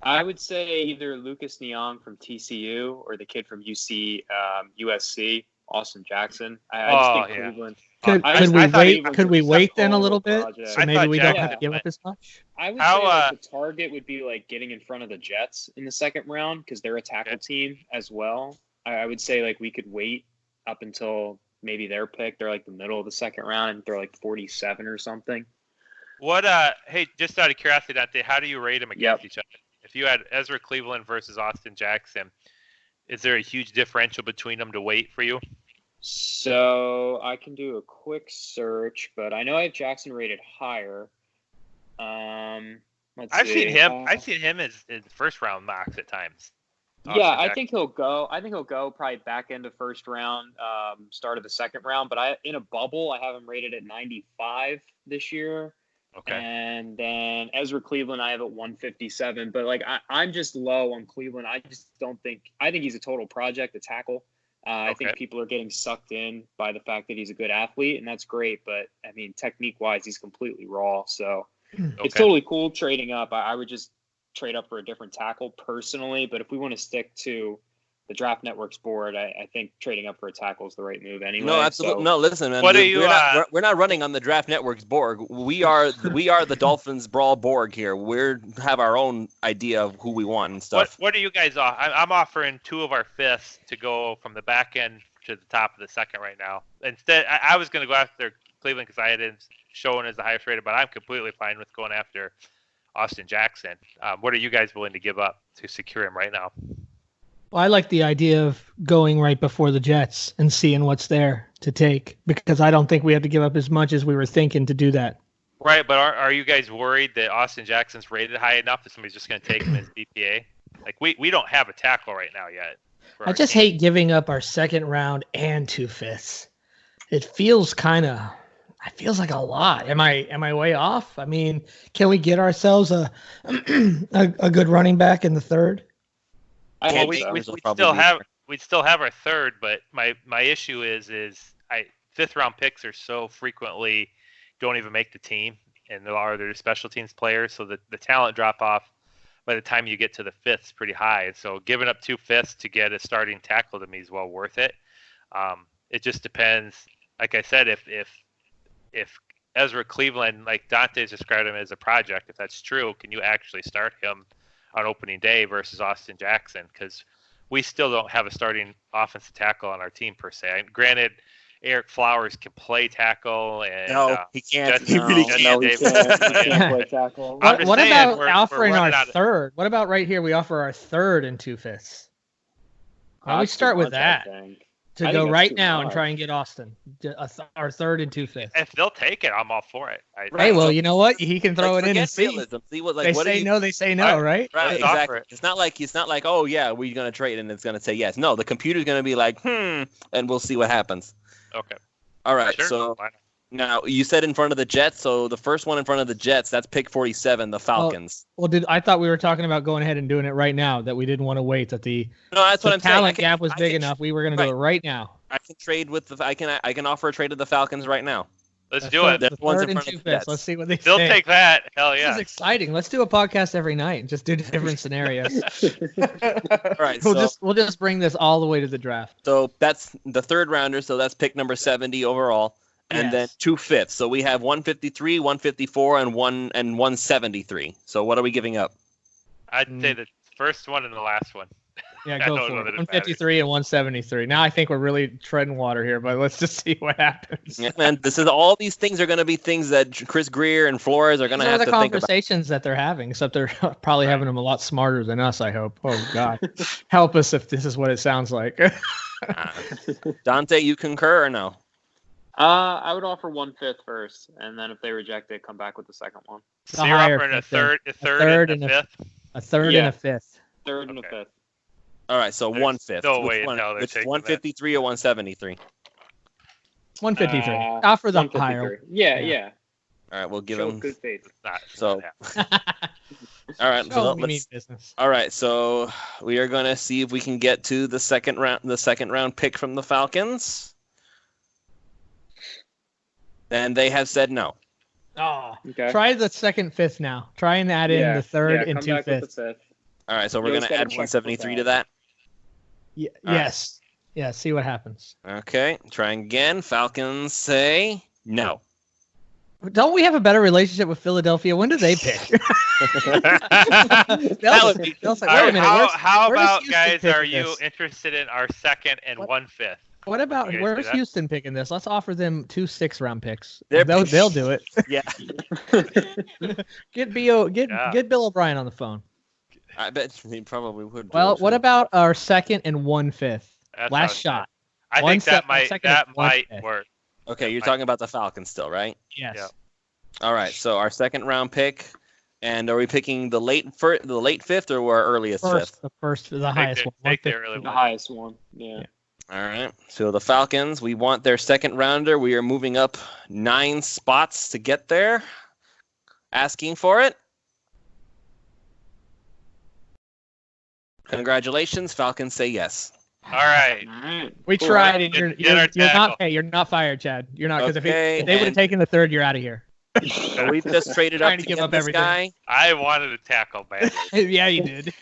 I would say either Lucas Niang from TCU or the kid from USC, Austin Jackson. I just think Cleveland. Could we wait then a little bit? So maybe we don't have to give up as much? I would say the target would be like getting in front of the Jets in the second round because they're a tackle team as well. I would say like we could wait up until maybe their pick. They're like the middle of the second round and they're like 47 or something. What? Hey, just out of curiosity, Dante, how do you rate them against each other? If you had Ezra Cleveland versus Austin Jackson, is there a huge differential between them to wait for you? So I can do a quick search, but I know I have Jackson rated higher. I've seen him as first round mocks at times. Yeah, I think he'll go. I think he'll go probably back end of first round, start of the second round. But in a bubble, I have him rated at 95 this year. Okay. And then Ezra Cleveland, I have at 157. But like I'm just low on Cleveland. I just don't think. I think he's a total project, a tackle. I think people are getting sucked in by the fact that he's a good athlete, and that's great. But I mean, technique-wise, he's completely raw. So it's totally cool trading up. I would just trade up for a different tackle personally, but if we want to stick to the Draft Network's board, I think trading up for a tackle is the right move anyway. No, absolutely. So. No, listen, man. We're not running on the Draft Network's board. We are the Dolphins Brawl board here. We have our own idea of who we want and stuff. What are you guys off? I'm offering 2 of our 5ths to go from the back end to the top of the second right now. Instead, I was going to go after Cleveland because I had him shown as the highest rated, but I'm completely fine with going after Austin Jackson. What are you guys willing to give up to secure him right now? Well, I like the idea of going right before the Jets and seeing what's there to take because I don't think we have to give up as much as we were thinking to do that. Right, but are you guys worried that Austin Jackson's rated high enough that somebody's just going to take him as BPA? Like we don't have a tackle right now yet. I just hate giving up our second round and 2 5ths. It feels like a lot. Am I way off? I mean, can we get ourselves a good running back in the third? We'd still have our third, but my issue is 5th round picks are so frequently don't even make the team, and they're special teams players, so the talent drop off by the time you get to the 5th is pretty high. And so giving up 2 5ths to get a starting tackle to me is well worth it. It just depends. Like I said, if Ezra Cleveland, like Dante's described him as a project, if that's true, can you actually start him on opening day versus Austin Jackson? Because we still don't have a starting offensive tackle on our team per se. And granted, Eric Flowers can play tackle, and no, he can't. He really can't. He can't play tackle. What about offering our third? What about right here? We offer our third and 2 5ths. Why don't we start with that? To go right now and try and get Austin, our third and 2 5ths. If they'll take it, I'm all for it. Hey, well, you know what? He can throw it in and see. See what, they say no, they say no, right? Right, exactly. It's not like, oh yeah, we're gonna trade and it's gonna say yes. No, the computer's gonna be like, and we'll see what happens. Okay. All right. Sure. So now you said in front of the Jets. So the first one in front of the Jets, that's pick 47, the Falcons. Well, I thought we were talking about going ahead and doing it right now? That we didn't want to wait. That the that's what I'm saying. Talent gap was big enough. We were going to do it right now. I can trade with I can offer a trade to the Falcons right now. Let's do it. That's one's Third in and front of 2/5. the Jets. Let's see what they They'll say. take that. Hell This yeah. is exciting. Let's do a podcast every night and just do different scenarios. All right, We'll just bring this all the way to the draft. so that's the third rounder. So that's pick number 70 overall, and then Yes. 2/5. So we have 153, 154, and 173. So what are we giving up? I'd say the first one and the last one. Yeah, I go don't for know it. that it 153 and 173. Now I think we're really treading water here, but let's just see what happens. Yeah, man, all these things are going to be things that Chris Greer and Flores are going to These are have the to think about. conversations that they're having, except they're probably having them a lot smarter than us, I hope. Oh, God. Help us if this is what it sounds like. Dante, you concur or no? I would offer 1/5 first, and then if they reject it, come back with the second one. So you're higher offering a fifth then. third and a fifth? A third Yeah. and a fifth. Third and a Okay. fifth. All right, so There's 1/5. no Which way in one? hell they're Which taking 153 or 173? 153. Offer the higher. 153. Yeah, Yeah. yeah. All right, we'll give Show him. good faith. So- Yeah. All right, Show so we mean let's. business. All right, so we are going to see if we can get to the second round pick from the Falcons. And they have said no. Oh, Okay. try the second fifth now. Try and add in the third and come back with 2/5. the fifth. All right, so we're You going always to gotta add check 173 to for that. All right. Yes. Yeah, see what happens. Okay, trying again. Falcons say no. Don't we have a better relationship with Philadelphia? When do they pick? That would be- They'll say, All wait a right, minute, how where does about, Houston guys, pick are in you this? interested in our second and What? 1/5? What about You guys where's do that? Houston picking this? Let's offer them 2 6-round picks. They're- They'll do it. Yeah, Get Yeah. Bill O'Brien on the phone. I bet he probably would. do Well, it, what too. about our second and 1/5? That's Last what shot. I One think sec- one that second and one might fifth. work. Okay, you're talking about the Falcons still, right? Yes. Yeah. All right, so our second round pick, and are we picking the late fifth or our earliest fifth? The highest one. Take the 150. early The one. highest one. Yeah. All right, so the Falcons, we want their second rounder. We are moving up 9 spots to get there. Asking for it. Congratulations, Falcons say yes. All right. All right. We Cool. tried, and Get our tackle. you're not fired, Chad. You're not, because Okay, if they would have and- taken the third, you're out of here. So we've just traded up Trying to to give get up this everything. guy. I wanted to tackle badly. Yeah, you did.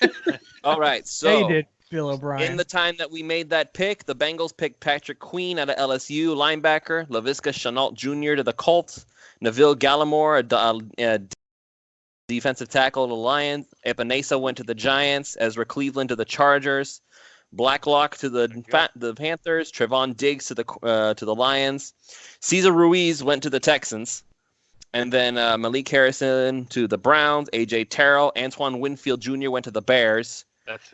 All right, so Yeah, you did, Bill O'Brien. in the time that we made that pick, the Bengals picked Patrick Queen out of LSU, linebacker, Laviska Shenault Jr. to the Colts, Neville Gallimore, a defensive tackle to the Lions, Epinesa went to the Giants, Ezra Cleveland to the Chargers, Blacklock to the Panthers, Trevon Diggs to the Lions, Cesar Ruiz went to the Texans, and then Malik Harrison to the Browns, AJ Terrell, Antoine Winfield Jr. went to the Bears.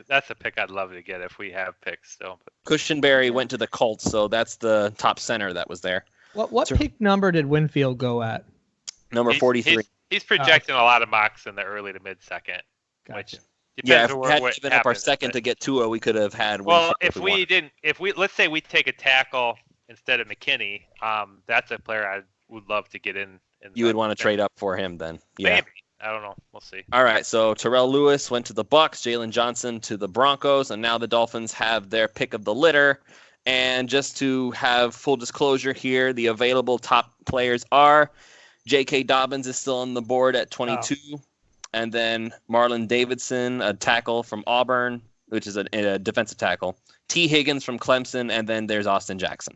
That's a pick I'd love to get if we have picks still. But Cushenberry went to the Colts, so that's the top center that was there. What Sure. pick number did Winfield go at? Number 43. He's projecting a lot of mocks in the early to mid second, Gotcha. which Yeah, depends if on we hadn't what given up our happens, second but- to get Tua, we could have had. Well, Winfield if we let's say we take a tackle instead of McKinney, that's a player I would love to get in. you would want to trade up for him then. Yeah. Maybe. I don't know. We'll see. All right, so Terrell Lewis went to the Bucks, Jalen Johnson to the Broncos, and now the Dolphins have their pick of the litter. And just to have full disclosure here, the available top players are J.K. Dobbins is still on the board at 22, and then Marlon Davidson, a tackle from Auburn, which is a defensive tackle, T. Higgins from Clemson, and then there's Austin Jackson.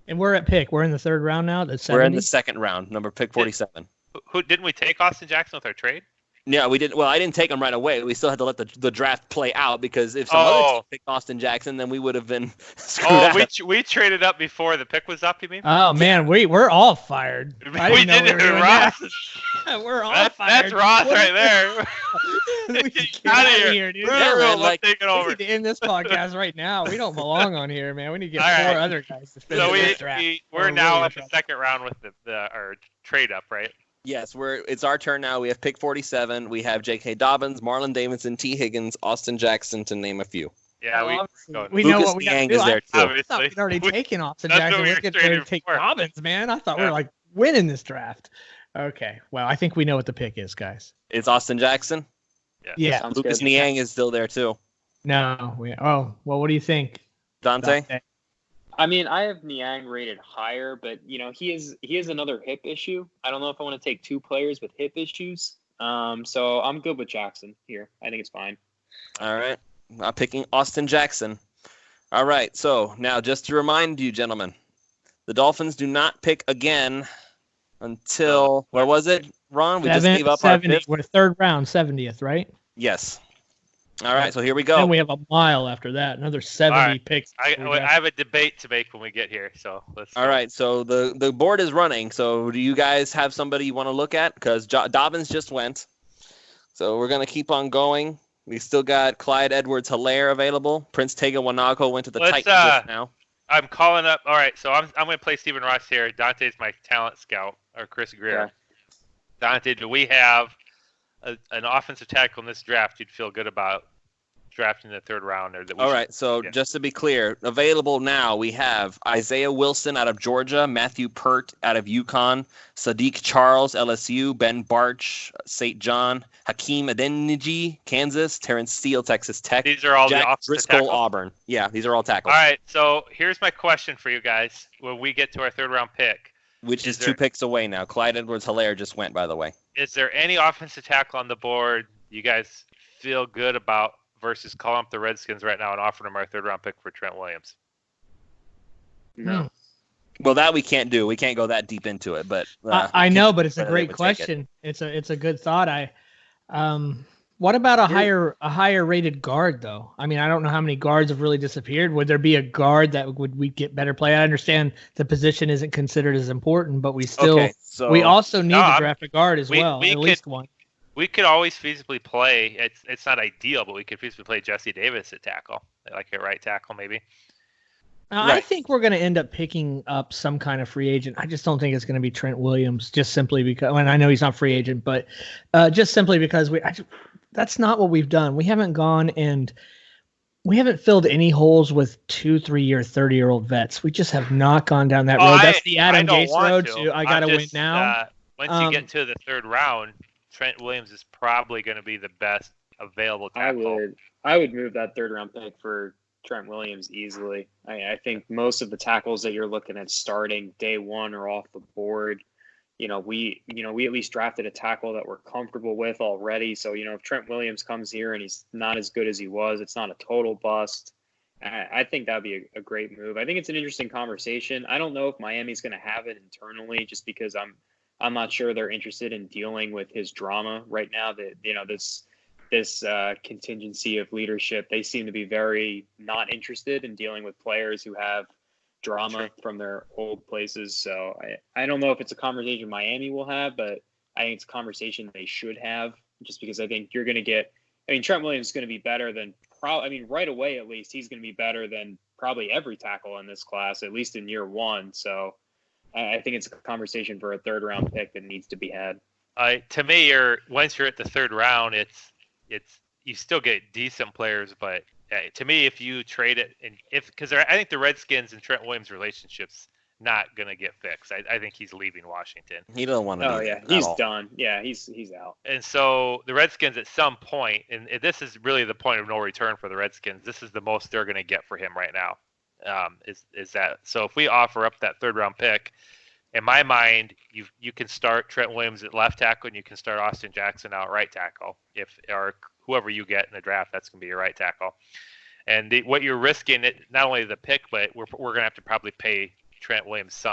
And we're at pick. We're in the third round now. We're in the second round, pick 47. Who didn't we take Austin Jackson with our trade? Yeah, we didn't. Well, I didn't take him right away. We still had to let the draft play out because if some other team picked Austin Jackson, then we would have been screwed out. We traded up before the pick was up. You mean? Oh man, we're all fired. I we didn't know did were it, doing Ross. that. We're all That's fired. Ross What- right there. We Get get outta outta here. here, dude. We're Yeah, the man, real like- ones taking We over. need to end this podcast right now. We don't belong on here, man. We need to get All right. 4 other guys to finish So this draft. we're Or now really at the draft. second round with our trade up, right? Yes, it's our turn now. We have pick 47. We have J.K. Dobbins, Marlon Davidson, T. Higgins, Austin Jackson, to name a few. Yeah, We know Lucas what we got to Niang do. is there too. I thought Obviously. we'd already taken Austin That's Jackson. what we We're were getting ready trading to take for. Dobbins, man. I thought we were Yeah. like winning this draft. Okay, well, I think we know what the pick is, guys. It's Austin Jackson. Yeah. Sounds Lucas good. Niang is still there too. No. Well, what do you think, Dante? I mean, I have Niang rated higher, but he has another hip issue. I don't know if I want to take 2 players with hip issues. So I'm good with Jackson here. I think it's fine. All right. I'm picking Austin Jackson. All right. So now just to remind you, gentlemen, the Dolphins do not pick again until, what was it, Ron? We just gave up 70. our 5th? We're third round, 70th, right? Yes. All right. So here we go. Then we have a mile after that. Another 70 picks. I have a debate to make when we get here. So let's. All right. So the board is running. So do you guys have somebody you want to look at? Because Dobbins just went. So we're going to keep on going. We still got Clyde Edwards-Helaire available. Prince Tega Wanago went to the Titans just now. I'm calling up. All right, so I'm going to play Stephen Ross here. Dante's my talent scout, or Chris Greer. Okay. Dante, do we have an offensive tackle in this draft you'd feel good about drafting in the 3rd round? All right, so just to be clear, available now we have Isaiah Wilson out of Georgia, Matthew Pert out of UConn, Sadiq Charles, LSU, Ben Barch, St. John, Hakeem Adeniji, Kansas, Terrence Steele, Texas Tech. These are all Jack the offensive Driscoll, tackles? Auburn. Yeah, these are all tackles. All right, so here's my question for you guys when we get to our 3rd round pick. Which is 2 picks away now. Clyde Edwards-Helaire just went, by the way. Is there any offensive tackle on the board you guys feel good about versus calling up the Redskins right now and offering them our 3rd round pick for Trent Williams? No. Well, that we can't do. We can't go that deep into it, but I know, but it's a great question. It's a good thought. What about a higher rated guard though? I mean, I don't know how many guards have really disappeared. Would there be a guard that we get better play? I understand the position isn't considered as important, but we still we also need to draft a guard as well, at least one. We could always feasibly play. It's not ideal, but we could feasibly play Jesse Davis at tackle, like a right tackle maybe. Right. I think we're going to end up picking up some kind of free agent. I just don't think it's going to be Trent Williams, just simply because. And I know he's not free agent, but just simply because that's not what we've done. We haven't gone and we haven't filled any holes with 2, 3-year, 30-year-old vets. We just have not gone down that road. That's the Adam Gase road. I got to win now. Once you get to the 3rd round, Trent Williams is probably going to be the best available tackle. I would move that 3rd round pick for Trent Williams easily. I think most of the tackles that you're looking at starting day 1 are off the board. We at least drafted a tackle that we're comfortable with already. So, if Trent Williams comes here and he's not as good as he was, it's not a total bust. I think that'd be a great move. I think it's an interesting conversation. I don't know if Miami's going to have it internally, just because I'm not sure they're interested in dealing with his drama right now. That this contingency of leadership, they seem to be very not interested in dealing with players who have drama from their old places. So I don't know if it's a conversation Miami will have, but I think it's a conversation they should have, just because I think you're going to get. Trent Williams is going to be better than right away at least he's going to be better than probably every tackle in this class, at least in year 1. So I think it's a conversation for a 3rd round pick that needs to be had. To me, once you're at the 3rd round, it's you still get decent players, but to me, if you trade it, because I think the Redskins and Trent Williams relationship's not gonna get fixed. I think he's leaving Washington. He doesn't want to. Oh yeah, he's done. Yeah, he's out. And so the Redskins, at some point, and this is really the point of no return for the Redskins. This is the most they're gonna get for him right now. Is that so? If we offer up that 3rd round pick, in my mind, you can start Trent Williams at left tackle and you can start Austin Jackson out right tackle. Or whoever you get in the draft, that's going to be your right tackle. And what you're risking, not only the pick, but we're going to have to probably pay Trent Williams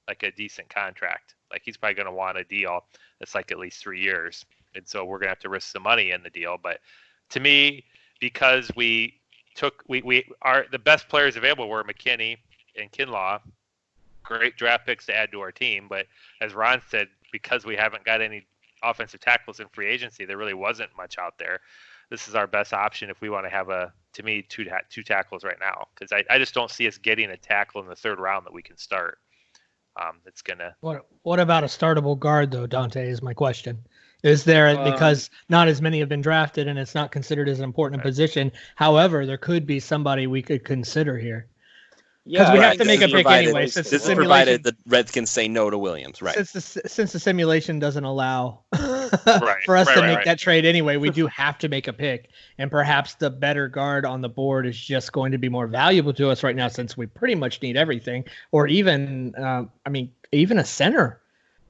like a decent contract. Like he's probably going to want a deal that's like at least 3 years. And so we're going to have to risk some money in the deal. But to me, because the best players available were McKinney and Kinlaw, great draft picks to add to our team. But as Ron said, because we haven't got any offensive tackles in free agency, there really wasn't much out there. This is our best option if we want to have two tackles right now, because I just don't see us getting a tackle in the 3rd round that we can start. It's gonna. What about a startable guard though, Dante? Is my question. Is there, because not as many have been drafted and it's not considered as important a position. However, there could be somebody we could consider here. Because we have to make a pick anyway. This is provided the Redskins say no to Williams, right? Since the simulation doesn't allow for us to make that trade anyway. We do have to make a pick, and perhaps the better guard on the board is just going to be more valuable to us right now since we pretty much need everything, or even, even a center.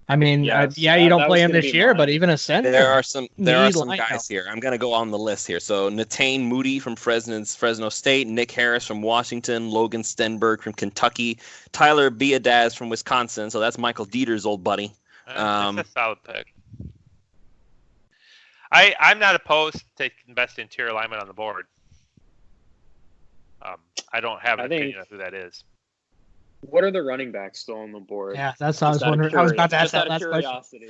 I mean, you don't play him this year, but even a center. There are some guys here. I'm going to go on the list here. So Natane Moody from Fresno State, Nick Harris from Washington, Logan Stenberg from Kentucky, Tyler Biadasz from Wisconsin. So that's Michael Dieter's old buddy. That's a solid pick. I'm not opposed to taking best interior lineman on the board. I don't have an opinion of who that is. What are the running backs still on the board? Yeah, that's what I was wondering. I was about to ask that last question.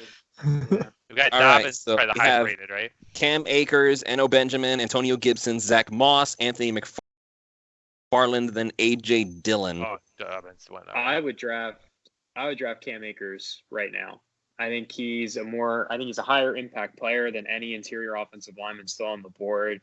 We've got Dobbins, probably the highest rated, right? Cam Akers, Eno Benjamin, Antonio Gibson, Zach Moss, Anthony McFarland, then A.J. Dillon. Oh, Dobbins went up. I would draft Cam Akers right now. I think he's a higher impact player than any interior offensive lineman still on the board.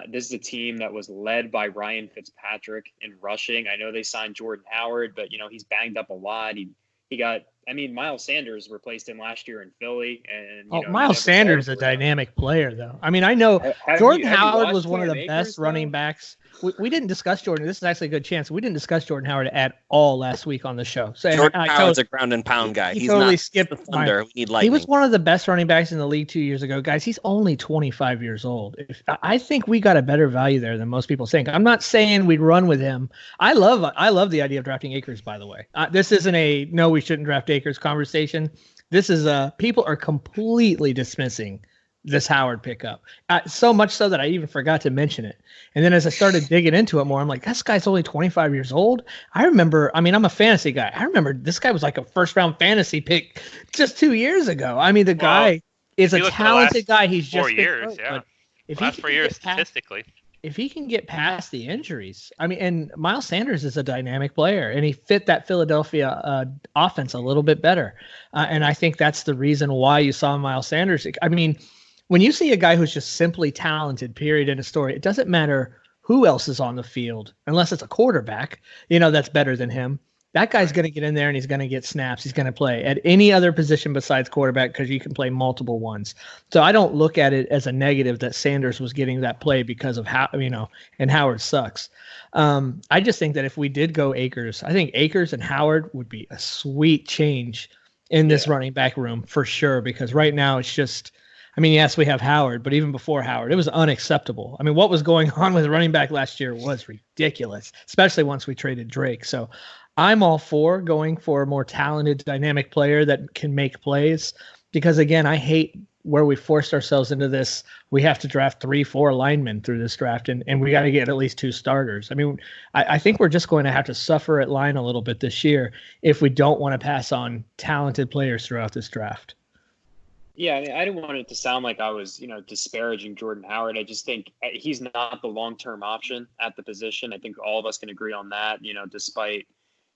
This is a team that was led by Ryan Fitzpatrick in rushing. I know they signed Jordan Howard, but he's banged up a lot. He got, Miles Sanders replaced him last year in Philly, and Miles Sanders is a dynamic player, though. I know Jordan Howard was one of the best running backs. We didn't discuss Jordan. This is actually a good chance. We didn't discuss Jordan Howard at all last week on the show. So Jordan Howard's a ground and pound guy. He's totally not skipped the Thunder. We need lightning. He was one of the best running backs in the league 2 years ago. Guys, he's only 25 years old. I think we got a better value there than most people think. I'm not saying we'd run with him. I love the idea of drafting Akers, by the way. This isn't a no, we shouldn't draft Akers conversation. This is people are completely dismissing this Howard pickup. So much so that I even forgot to mention it. And then as I started digging into it more, I'm like, this guy's only 25 years old. I remember, I'm a fantasy guy. I remember this guy was like a first round fantasy pick just 2 years ago. The guy is a talented guy. He's just 4 years. Yeah. Last 4 years statistically. If he can get past the injuries, and Miles Sanders is a dynamic player, and he fit that Philadelphia offense a little bit better. And I think that's the reason why you saw Miles Sanders. When you see a guy who's just simply talented, period, in a story, it doesn't matter who else is on the field, unless it's a quarterback, that's better than him. That guy's going to get in there and he's going to get snaps. He's going to play at any other position besides quarterback because you can play multiple ones. So I don't look at it as a negative that Sanders was getting that play because of how, and Howard sucks. I just think that if we did go Akers, I think Akers and Howard would be a sweet change in this running back room for sure, because right now it's just, yes, we have Howard, but even before Howard, it was unacceptable. What was going on with running back last year was ridiculous, especially once we traded Drake. So I'm all for going for a more talented, dynamic player that can make plays because, again, I hate where we forced ourselves into this. We have to draft 3-4 linemen through this draft, and we got to get at least 2 starters. I think we're just going to have to suffer at line a little bit this year if we don't want to pass on talented players throughout this draft. Yeah, I didn't want it to sound like I was, disparaging Jordan Howard. I just think he's not the long-term option at the position. I think all of us can agree on that, despite,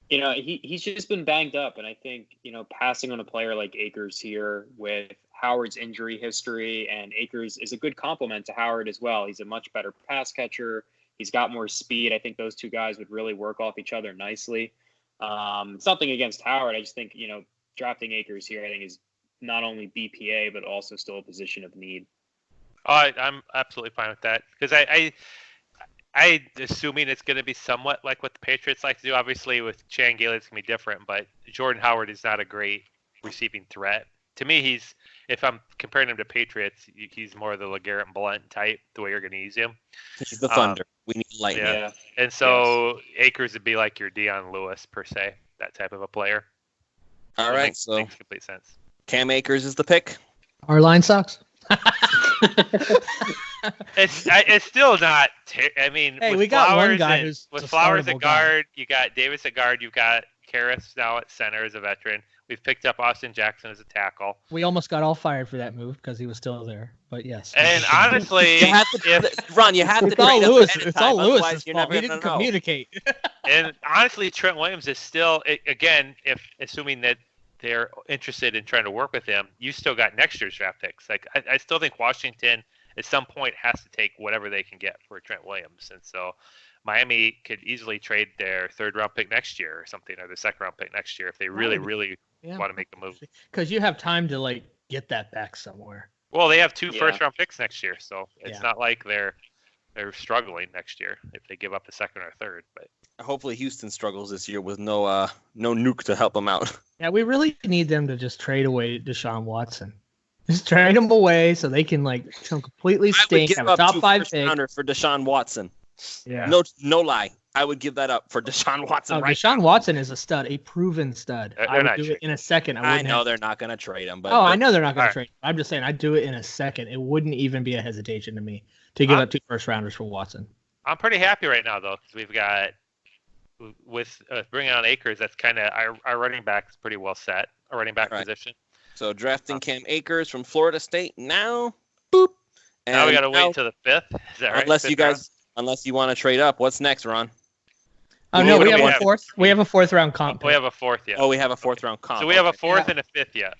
he's just been banged up. And I think, passing on a player like Akers here with Howard's injury history, and Akers is a good complement to Howard as well. He's a much better pass catcher. He's got more speed. I think those two guys would really work off each other nicely. Something against Howard. I just think, drafting Akers here, I think is not only BPA, but also still a position of need. I'm absolutely fine with that because I assuming it's going to be somewhat like what the Patriots like to do. Obviously, with Chan Gailey, it's going to be different, but Jordan Howard is not a great receiving threat. To me, if I'm comparing him to Patriots, he's more of the LeGarrette Blount type, the way you're going to use him. He's the Thunder. We need lightning. Yeah. And so Akers would be like your Deion Lewis, per se, that type of a player. All right. So makes complete sense. Cam Akers is the pick. Our line sucks. It's still not. Hey, we got one guy who's with Flowers at guard. You got Davis at guard. You've got Karras now at center as a veteran. We've picked up Austin Jackson as a tackle. We almost got all fired for that move because he was still there. But yes. And honestly, Ron, you have to. It's all Lewis. It's all Lewis's fault. He didn't communicate. And honestly, Trent Williams is still, again, if assuming that they're interested in trying to work with him, you still got next year's draft picks. I still think Washington at some point has to take whatever they can get for Trent Williams. And so Miami could easily trade their 3rd round pick next year or something, or their 2nd round pick next year if they really want to make a move. Because you have time to get that back somewhere. Well, they have 2 first-round picks next year, so it's Yeah. not like they're struggling next year if they give up a second or third. But Hopefully Houston struggles this year with no nuke to help them out. Yeah, we really need them to just trade away Deshaun Watson. Just trade him away so they can completely I would stink. give Have a up top 2 5 first pick. rounders for Deshaun Watson. Yeah. No lie. I would give that up for Deshaun Watson right Deshaun Watson is a stud, a proven stud. They're I would not do it trading. in a second. I know they're not going to trade him, but I know they're not going All to trade. I'm just saying I'd do it in a second. It wouldn't even be a hesitation to me to give up 2 first rounders for Watson. I'm pretty happy right now, though, because we've got, with bringing on Akers, that's kind of our running back is pretty well set, our running back position. So drafting Cam Akers from Florida State now. Boop. And now we got to wait until the 5th. Is that right? Unless you want to trade up. What's next, Ron? Oh, no, we have a fourth. We have a 4th round comp. We have a 4th, yeah. Oh, we have a 4th round comp. So we have a 4th and a 5th yet.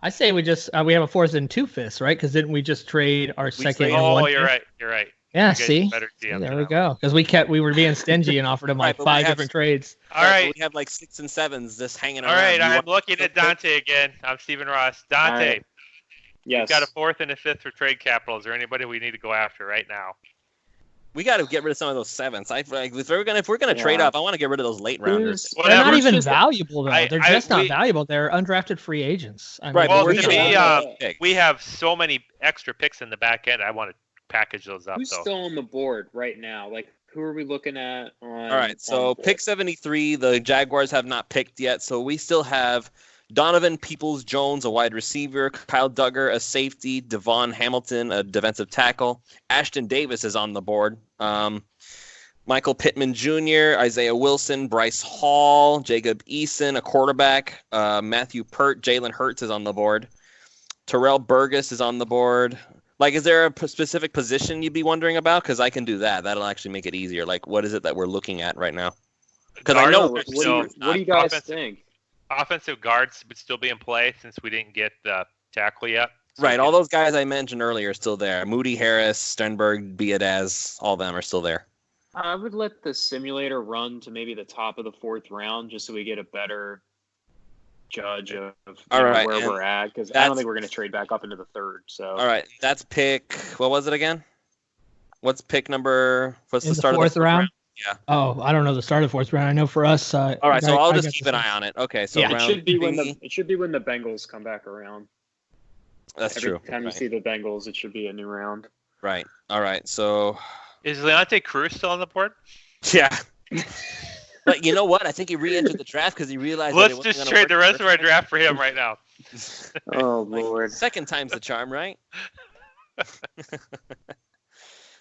I say we just we have a 4th and 2 5ths, right? Because didn't we just trade our second? You're right. You're right. Yeah, see, there we go. Because we were being stingy and offered him 5 different trades. All right, we have 6 and 7s just hanging around. All right, I'm looking at Dante again. I'm Stephen Ross. Dante, right. Yes, we've got a 4th and a 5th for trade capital. Is there anybody we need to go after right now? We got to get rid of some of those 7s. If we're gonna trade up, I want to get rid of those late rounders. They're not even valuable though. They're just not valuable. They're undrafted free agents. Right. Well, to me, we have so many extra picks in the back end. I want to package those up. Who's still on the board right now? Who are we looking at? All right. So pick 73. The Jaguars have not picked yet. So we still have Donovan Peoples-Jones, a wide receiver, Kyle Duggar, a safety, Devon Hamilton, a defensive tackle. Ashton Davis is on the board. Michael Pittman Jr., Isaiah Wilson, Bryce Hall, Jacob Eason, a quarterback. Matthew Pert, Jalen Hurts is on the board. Terrell Burgess is on the board. Is there a specific position you'd be wondering about? Because I can do that. That'll actually make it easier. What is it that we're looking at right now? Because I know. What do you guys think? Offensive guards would still be in play since we didn't get the tackle yet. So right, all those guys I mentioned earlier are still there. Moody, Harris, Sternberg, Biadaz, all of them are still there. I would let the simulator run to maybe the top of the 4th round just so we get a better judge of where we're at. Because I don't think we're going to trade back up into the 3rd. So all right, that's pick. What was it again? What's pick number? What's in the start of the 4th round? Yeah. Oh, I don't know the start of the 4th round. I know for us. All right, so I'll just keep an eye on it. Okay, so it should be when the Bengals come back around. That's true. Every time you see the Bengals, it should be a new round. Right. All right. So is Leonte Cruz still on the board? Yeah. But you know what? I think he re-entered the draft because he realized. Let's just trade the rest of our draft for him right now. Oh Lord! Second time's the charm, right?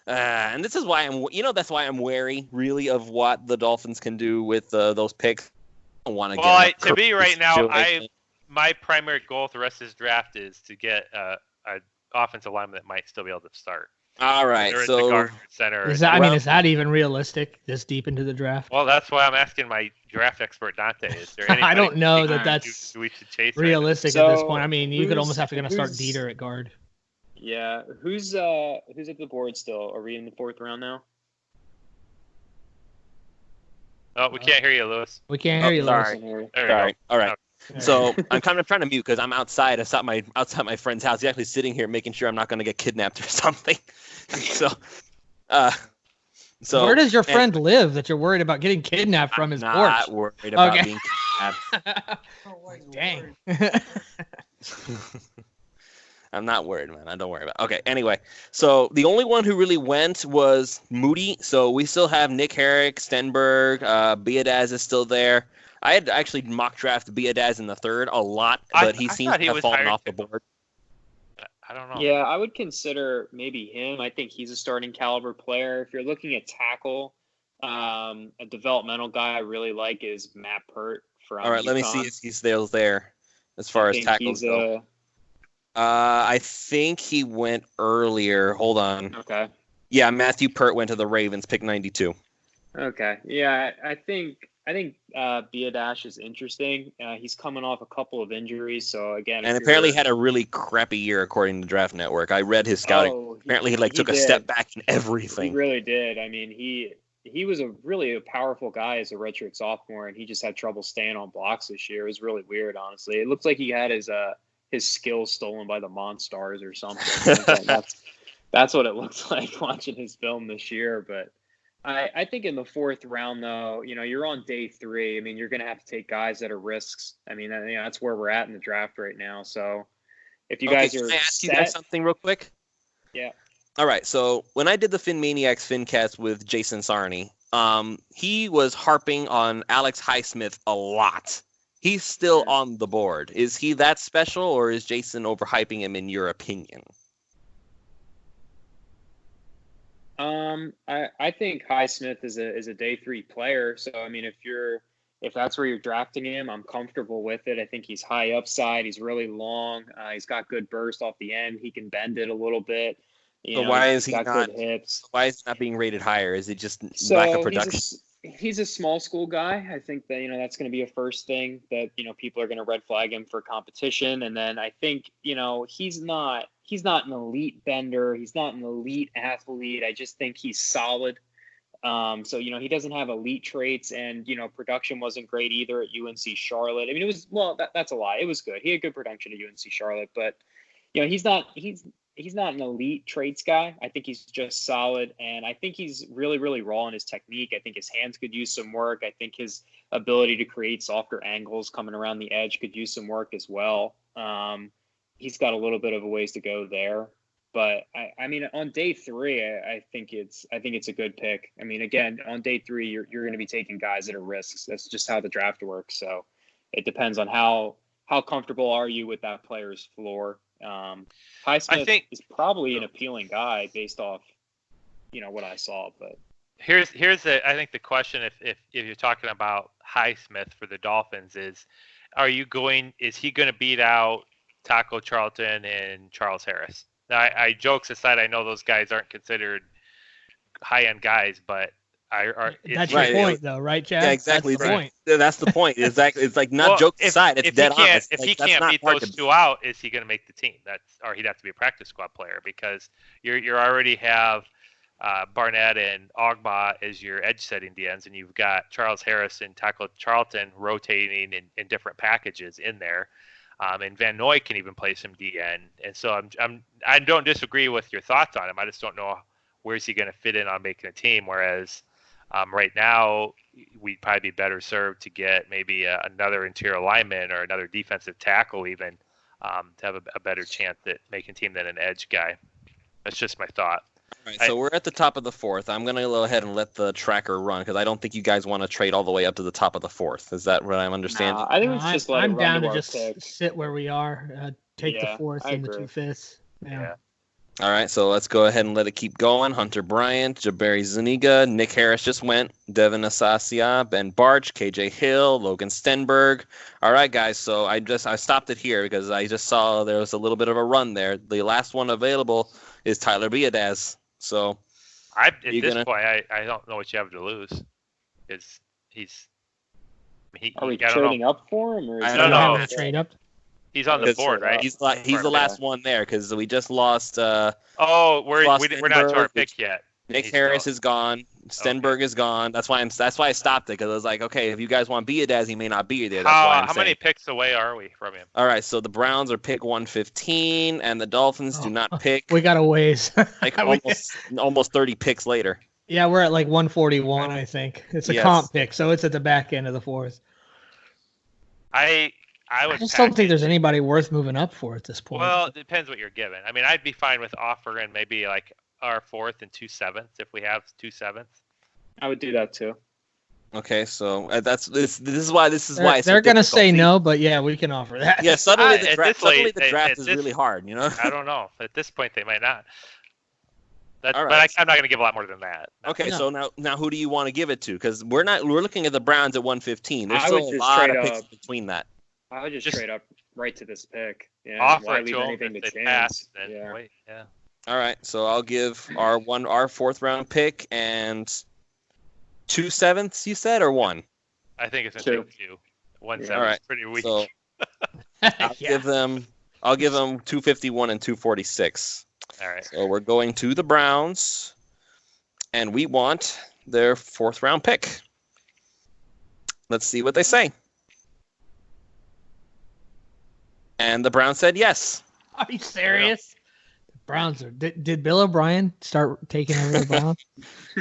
And this is why that's why I'm wary, really, of what the Dolphins can do with those picks. I want to get. To me right now, my primary goal with the rest of this draft is to get an offensive lineman that might still be able to start. All right, so the center. Is that even realistic this deep into the draft? Well, that's why I'm asking my draft expert Dante. Is there I don't know that's we should chase realistic at this point. I mean, you could almost have to start Dieter at guard. Yeah, who's at the board still? Are we in the 4th round now? Oh, we can't hear you, Lewis. We can't hear you, Lewis. Sorry. All right. So I'm kind of trying to mute because I'm outside. Outside my friend's house. He's actually sitting here making sure I'm not going to get kidnapped or something. So where does your friend live that you're worried about getting kidnapped from his porch? I'm not worried about being kidnapped. Dang. I'm not worried, man. Don't worry about it. Okay, anyway. So the only one who really went was Moody. So we still have Nick Herrick, Stenberg, Biadaz is still there. I had actually mock draft Biadaz in the 3rd a lot, but he seems to have fallen off the board. I don't know. Yeah, I would consider maybe him. I think he's a starting caliber player. If you're looking at tackle, a developmental guy I really like is Matt Pert from All right, UConn. let me see if he's still there as far as tackles go. I think he went earlier. Hold on. Okay. Yeah, Matthew Pert went to the Ravens, pick 92. Okay. Yeah, I think Biadash is interesting. He's coming off a couple of injuries, so again. And apparently had a really crappy year according to Draft Network. I read his scouting. Apparently he took a step back in everything. He really did. I mean, he was a powerful guy as a redshirt sophomore, and he just had trouble staying on blocks this year. It was really weird, honestly. It looks like he had his his skills stolen by the Monstars or something. That's what it looks like watching his film this year. But I think in the fourth round, though, you're on day 3. I mean, you're going to have to take guys that are risks. I mean, that's where we're at in the draft right now. So if you guys are can I ask you guys something real quick? Yeah. All right. So when I did the Fin Maniacs FinCast with Jason Sarney, he was harping on Alex Highsmith a lot. He's still on the board. Is he that special, or is Jason overhyping him in your opinion? I think Highsmith is a day 3 player. So I mean, if that's where you're drafting him, I'm comfortable with it. I think he's high upside. He's really long. He's got good burst off the end. He can bend it a little bit. Why is he got not? Good hips. Why is he not being rated higher? Is it just lack of production? He's a small school guy. I think that that's going to be a first thing that people are going to red flag him for competition. And then I think he's not an elite bender. He's not an elite athlete. I just think he's solid. So he doesn't have elite traits, and production wasn't great either at UNC Charlotte. I mean, that's a lie. It was good. He had good production at UNC Charlotte, but he's not an elite traits guy. I think he's just solid, and I think he's really, really raw in his technique. I think his hands could use some work. I think his ability to create softer angles coming around the edge could use some work as well. He's got a little bit of a ways to go there, but I mean, on day 3, I think it's a good pick. I mean, again, on day 3, you're going to be taking guys that are risks. That's just how the draft works. So it depends on how comfortable are you with that player's floor. Highsmith is probably an appealing guy based off, what I saw. But here's I think the question, if you're talking about Highsmith for the Dolphins, is he going to beat out Taco Charlton and Charles Harris? Now, I jokes aside, I know those guys aren't considered high-end guys, but that's your point, though, right, Chad? Yeah, exactly. That's the point. That's the point. Exactly. It's like not jokes aside. It's dead honest. If he can't beat those 2 out, is he going to make the team? Or he'd have to be a practice squad player, because you already have Barnett and Ogba as your edge-setting DNs, and you've got Charles Harris and Taco Charlton rotating in different packages in there. And Van Noy can even play some DN, and so I don't disagree with your thoughts on him. I just don't know where's he going to fit in on making a team. Whereas right now, we'd probably be better served to get maybe another interior lineman or another defensive tackle even to have a better chance at making a team than an edge guy. That's just my thought. All right, so we're at the top of the 4th. I'm going to go ahead and let the tracker run, because I don't think you guys want to trade all the way up to the top of the 4th. Is that what I'm understanding? I think it's just I'm down to our just pick. sit where we are, take the 4th and the 2/5. Yeah. All right, so let's go ahead and let it keep going. Hunter Bryant, Jabari Zuniga, Nick Harris just went, Devin Asasia, Ben Barch, KJ Hill, Logan Stenberg. All right, guys, so I stopped it here because I just saw there was a little bit of a run there. The last one available is Tyler Biadasz. So at this point, I don't know what you have to lose. Are we trading up for him? Or I don't know. Trade up. He's on the board, right? He's the last one there, because we just lost. We're not to our pick yet. Nick Harris is gone. Stenberg is gone. That's why I stopped it, because I was like, okay, if you guys want Biadasz, he may not be there. That's why how many picks away are we from him? All right, so the Browns are pick 115, and the Dolphins do not pick. We got a ways. Like almost 30 picks later. Yeah, we're at like 141, I think. It's a comp pick, so it's at the back end of the 4th. I just don't think there's anybody worth moving up for at this point. Well, it depends what you're given. I mean, I'd be fine with offering maybe like our 4th and 2 7ths if we have 2 7ths. I would do that too. Okay, so this is why they're going to say no, but yeah, we can offer that. Yeah, suddenly the draft is really hard, I don't know. At this point, they might not. Right. But I'm not going to give a lot more than that. Okay, so now who do you want to give it to? Because we're looking at the Browns at 115. There's still a lot of picks between that. I would just trade up right to this pick. Yeah, offer it to them if they pass. Yeah. Wait, yeah. All right, so I'll give our 4th round pick and 2 7ths. You said, or 1? I think it's a 2. 1 7. All right, pretty weak. So I'll give them 251 and 246. All right. So we're going to the Browns, and we want their 4th round pick. Let's see what they say. And the Browns said yes. Are you serious? The Browns are. Did Bill O'Brien start taking over the Browns?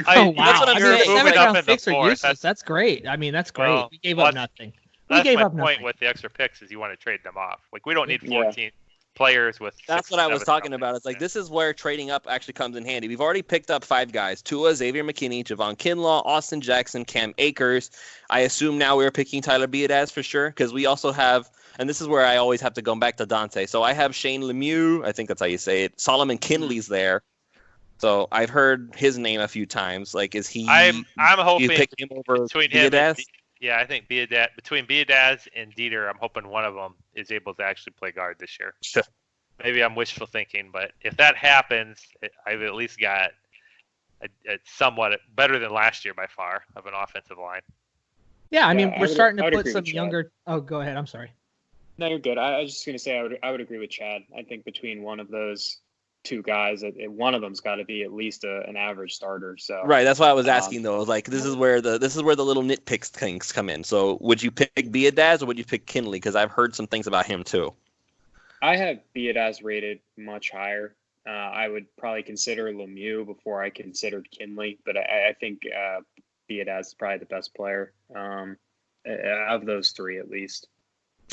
Wow. That's what I'm saying. Seven Moving up round in the picks are fourth. useless. That's great. I mean, that's great. Well, We gave up nothing. We That's gave my up point nothing. with the extra picks is you want to trade them off. Like we don't need Yeah. 14 players with. That's 6, what I was 7 talking round about. picks. It's like this is where trading up actually comes in handy. We've already picked up 5 guys: Tua, Xavier McKinney, Javon Kinlaw, Austin Jackson, Cam Akers. I assume now we're picking Tyler Biadasz for sure because we also have, and this is where I always have to go back to Dante. So I have Shane Lemieux. I think that's how you say it. Solomon Kinley's there. So I've heard his name a few times. Like, is he? I'm hoping you pick him over between him and Biadasz? yeah, I think between Biadasz and Dieter, I'm hoping one of them is able to actually play guard this year. Sure. Maybe I'm wishful thinking, but if that happens, I've at least got a somewhat better than last year by far of an offensive line. Yeah, I mean, Yeah, we're starting I to would put agree some with Chad. younger. Oh, go ahead. I'm sorry. No, you're good. I was just going to say I would agree with Chad. I think between one of those 2 guys, one of them's got to be at least an average starter. So Right, that's why I was asking though. Like, this is where the little nitpicks things come in. So, would you pick Biadasz or would you pick Kinley? Because I've heard some things about him too. I have Biadasz rated much higher. I would probably consider Lemieux before I considered Kinley, but I think Biadasz is probably the best player of those 3 at least.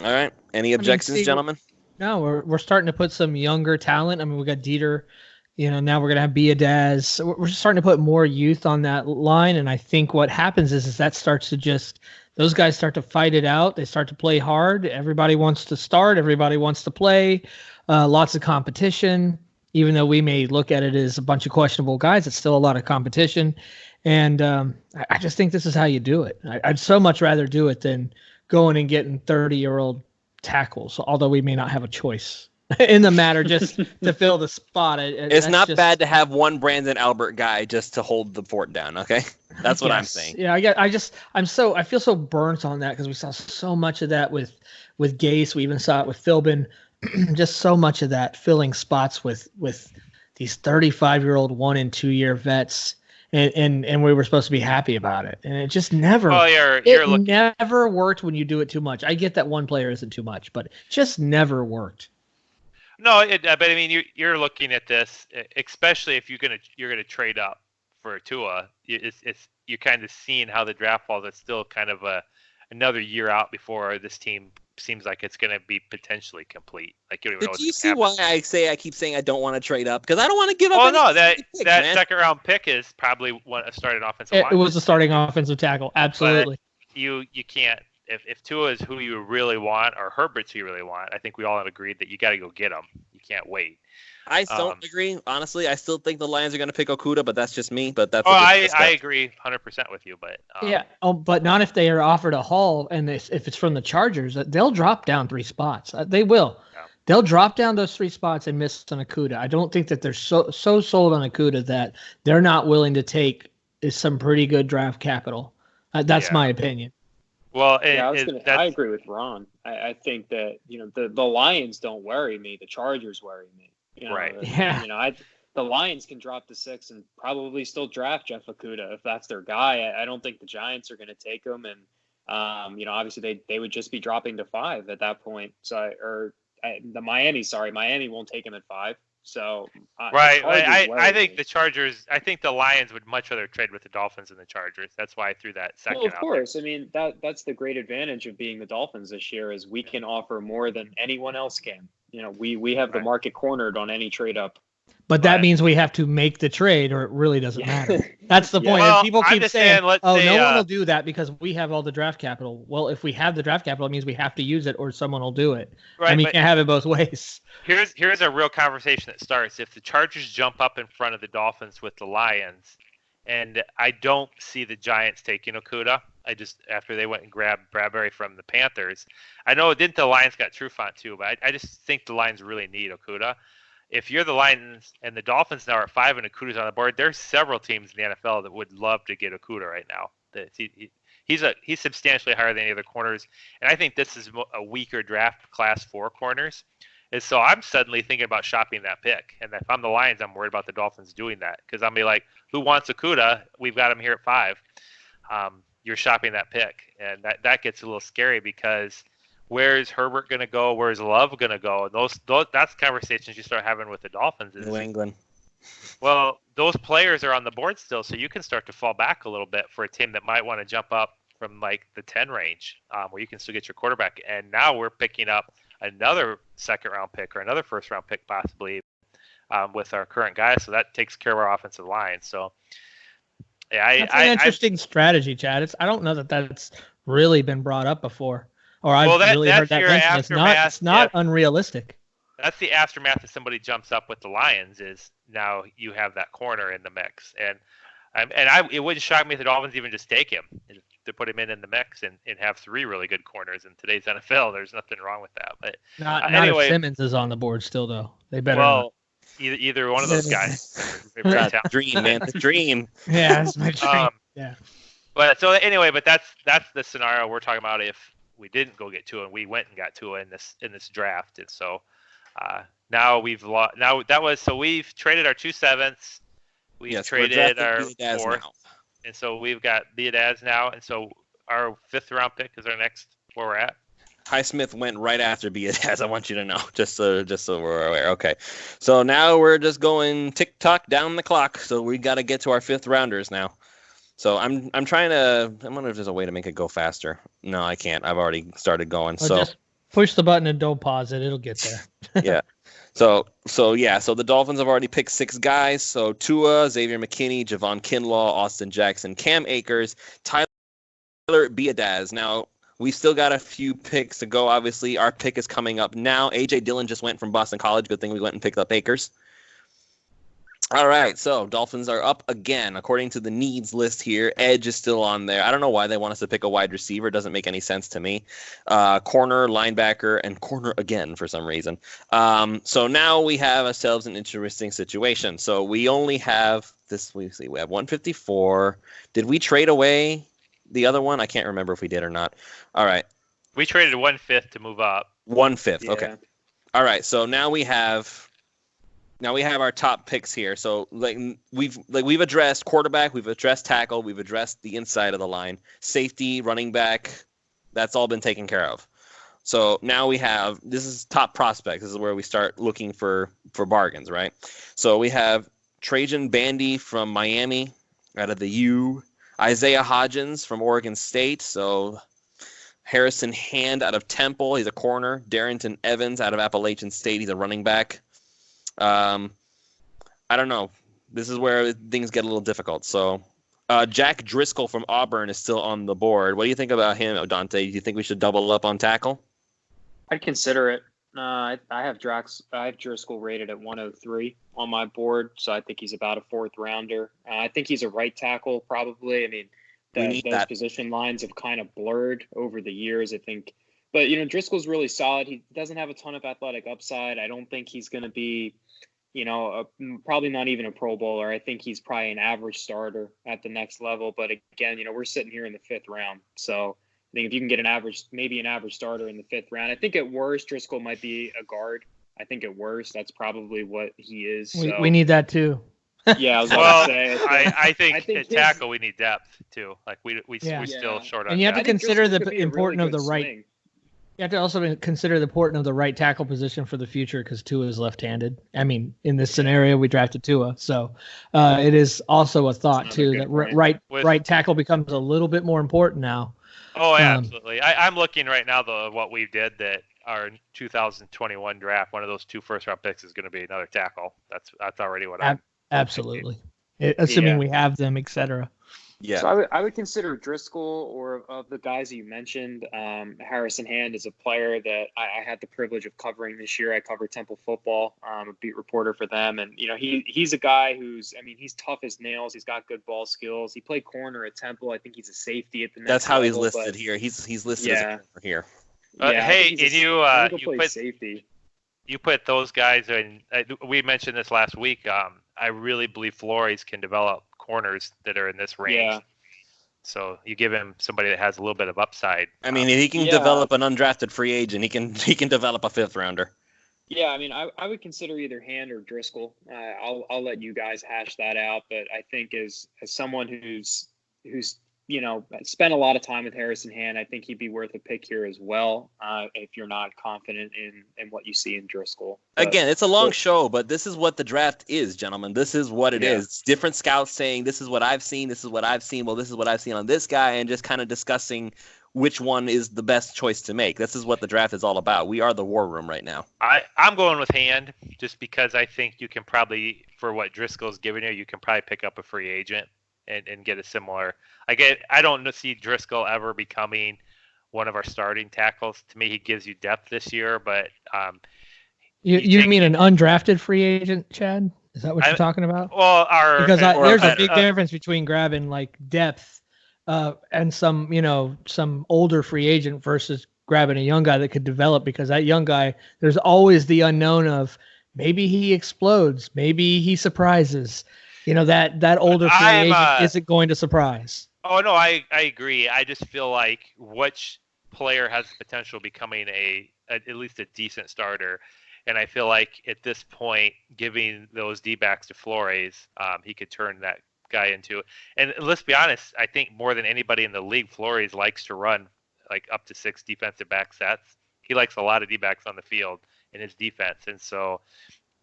All right. Any objections, see, gentlemen? No, we're starting to put some younger talent. I mean, we got Dieter. Now we're gonna have Biadasz. We're just starting to put more youth on that line, and I think what happens is that starts to just those guys start to fight it out. They start to play hard. Everybody wants to start. Everybody wants to play. Lots of competition. Even though we may look at it as a bunch of questionable guys, it's still a lot of competition. And I just think this is how you do it. I'd so much rather do it than going and getting 30-year-old tackles, although we may not have a choice in the matter just to fill the spot. It's not bad to have one Brandon Albert guy just to hold the fort down, okay? That's what I'm saying. Yeah, I feel so burnt on that because we saw so much of that with Gase. We even saw it with Philbin. Just so much of that filling spots with these 35-year-old 1- and 2-year vets. And we were supposed to be happy about it, and it just never. Well, never worked when you do it too much. I get that one player isn't too much, but it just never worked. No, but I mean, you're looking at this, especially if you're gonna trade up for Tua. You're kind of seeing how the draft falls. It's still kind of another year out before this team seems like it's going to be potentially complete. Like you don't even know what's Did you see happen. why I keep saying I don't want to trade up? Because I don't want to give up. Oh no, that man. second round pick is probably a starting offensive It line. was a starting offensive tackle, absolutely. But you can't if Tua is who you really want or Herbert's who you really want. I think we all have agreed that you got to go get him. You can't wait. I don't agree. Honestly, I still think the Lions are going to pick Okudah, but that's just me. But that's. I agree 100% with you, but yeah. Oh, but not if they are offered a haul, and if it's from the Chargers, they'll drop down 3 spots. They will. Yeah. They'll drop down those 3 spots and miss on Okudah. I don't think that they're so sold on Okudah that they're not willing to take some pretty good draft capital. That's my opinion. Well, I agree with Ron. I think that the Lions don't worry me. The Chargers worry me. Right. Yeah. The Lions can drop to 6 and probably still draft Jeff Okudah if that's their guy. I don't think the Giants are going to take him, and obviously they would just be dropping to 5 at that point. So Miami won't take him at 5. So right, I think the Chargers. I think the Lions would much rather trade with the Dolphins than the Chargers. That's why I threw that second. Well, of course. I mean that's the great advantage of being the Dolphins this year is we can offer more than anyone else can. We have the market cornered on any trade up. But that means we have to make the trade, or it really doesn't matter. That's the point. Well, and people keep saying, no one will do that because we have all the draft capital. Well, if we have the draft capital, it means we have to use it or someone will do it. Right, and we can't have it both ways. Here's a real conversation that starts. If the Chargers jump up in front of the Dolphins with the Lions, and I don't see the Giants taking Okudah. After they went and grabbed Bradbury from the Panthers. I know the Lions got Trufant too, but I just think the Lions really need Okudah. If you're the Lions and the Dolphins now are at 5 and Okudah's on the board, there's several teams in the NFL that would love to get Okudah right now. He's substantially higher than any other corners, and I think this is a weaker draft class for corners. And so I'm suddenly thinking about shopping that pick. And if I'm the Lions, I'm worried about the Dolphins doing that because I'm be like, who wants Okudah? We've got him here at 5. You're shopping that pick, and that gets a little scary because where's Herbert going to go? Where's Love going to go? And those that's conversations you start having with the Dolphins. New England. Well, those players are on the board still, so you can start to fall back a little bit for a team that might want to jump up from like the 10 range, where you can still get your quarterback. And now we're picking up another second-round pick or another first-round pick possibly with our current guys, so that takes care of our offensive line. So, yeah, that's an interesting strategy, Chad. I don't know that that's really been brought up before, or I've really heard that mentioned. It's not unrealistic. That's the aftermath if somebody jumps up with the Lions, is now you have that corner in the mix. And it wouldn't shock me if the Dolphins even just take him to put him in the mix and have 3 really good corners in today's NFL. There's nothing wrong with that. But not if Simmons is on the board still, though. They better not. Either one of those guys. Dream, man. The dream. Yeah, that's my dream. Yeah. But that's the scenario we're talking about if we didn't go get Tua and we went and got Tua in this draft. And so now we've lost. So we've traded our 2 7ths. We've traded our 4th. And so we've got Biadasz now. And so our 5th round pick is our next where we're at. Highsmith went right after Biadasz. I want you to know, just so we're aware. Okay, so now we're just going tick-tock down the clock. So we got to get to our 5th rounders now. So I'm trying to. I wonder if there's a way to make it go faster. No, I can't. I've already started going. So just push the button and don't pause it. It'll get there. Yeah. So the Dolphins have already picked 6 guys. So Tua, Xavier McKinney, Javon Kinlaw, Austin Jackson, Cam Akers, Tyler Biadasz. Now, we still got a few picks to go. Obviously, our pick is coming up now. A.J. Dillon just went from Boston College. Good thing we went and picked up Akers. All right, so Dolphins are up again. According to the needs list here, edge is still on there. I don't know why they want us to pick a wide receiver. It doesn't make any sense to me. Corner, linebacker, and corner again for some reason. So now we have ourselves an interesting situation. So we only have this. We have 154. Did we trade away the other one? I can't remember if we did or not. All right. We traded 1/5 to move up. 1/5. Yeah. Okay. All right. So now we have our top picks here. So we've addressed quarterback, we've addressed tackle, we've addressed the inside of the line, safety, running back. That's all been taken care of. So now this is top prospects. This is where we start looking for bargains, right? So we have Trajan Bandy from Miami out of the U. Isaiah Hodgins from Oregon State. So Harrison Hand out of Temple. He's a corner. Darrington Evans out of Appalachian State. He's a running back. I don't know. This is where things get a little difficult. So Jack Driscoll from Auburn is still on the board. What do you think about him, Dante? Do you think we should double up on tackle? I'd consider it. I have Driscoll rated at 103 on my board, so I think he's about a 4th rounder. I think he's a right tackle, probably. I mean, those position lines have kind of blurred over the years, I think. But, Driscoll's really solid. He doesn't have a ton of athletic upside. I don't think he's going to be, probably not even a Pro Bowler. I think he's probably an average starter at the next level. But again, we're sitting here in the 5th round. So I think if you can get maybe an average starter in the 5th round, I think at worst, Driscoll might be a guard. I think at worst, that's probably what he is. We need that too. Yeah, I was about to say. I think at tackle we need depth too. Like we still short on. And you have to consider the importance of the right. swing. You have to also consider the importance of the right tackle position for the future because Tua is left-handed. I mean, in this scenario, we drafted Tua, so it is also a thought too that right tackle becomes a little bit more important now. Oh, absolutely. I'm looking right now though what we did that our 2021 draft. One of those 2 first-round picks is going to be another tackle. That's already what I'm. Absolutely, assuming we have them, etc. Yeah. So I would consider Driscoll, or of the guys you mentioned, Harrison Hand is a player that I had the privilege of covering this year. I covered Temple football. I'm a beat reporter for them. And, he's a guy he's tough as nails. He's got good ball skills. He played corner at Temple. I think he's a safety at the next That's how level, he's listed here. He's listed as a corner here. Hey, and you put safety. You put those guys in. We mentioned this last week. I really believe Flores can develop corners that are in this range. Yeah. So you give him somebody that has a little bit of upside. I mean, if he can develop an undrafted free agent, he can develop a 5th rounder. Yeah, I mean, I would consider either Hand or Driscoll. I'll let you guys hash that out, but I think as someone who's spent a lot of time with Harrison Hand. I think he'd be worth a pick here as well, if you're not confident in what you see in Driscoll. But, again, it's a long show, but this is what the draft is, gentlemen. This is what it is. It's different scouts saying, this is what I've seen, this is what I've seen, well, this is what I've seen on this guy, and just kind of discussing which one is the best choice to make. This is what the draft is all about. We are the war room right now. I'm going with Hand just because I think you can probably, for what Driscoll's giving you can probably pick up a free agent and get a similar. I don't see Driscoll ever becoming one of our starting tackles. To me, he gives you depth this year, but you mean an undrafted free agent, Chad? Is that what you're talking about? Well, there's a big difference between grabbing like depth and some older free agent versus grabbing a young guy that could develop, because that young guy, there's always the unknown of maybe he explodes, maybe he surprises. That older free agent isn't going to surprise. Oh, no, I agree. I just feel like which player has the potential of becoming at least a decent starter. And I feel like at this point, giving those D-backs to Flores, he could turn that guy into. And let's be honest, I think more than anybody in the league, Flores likes to run like up to 6 defensive back sets. He likes a lot of D-backs on the field in his defense. And so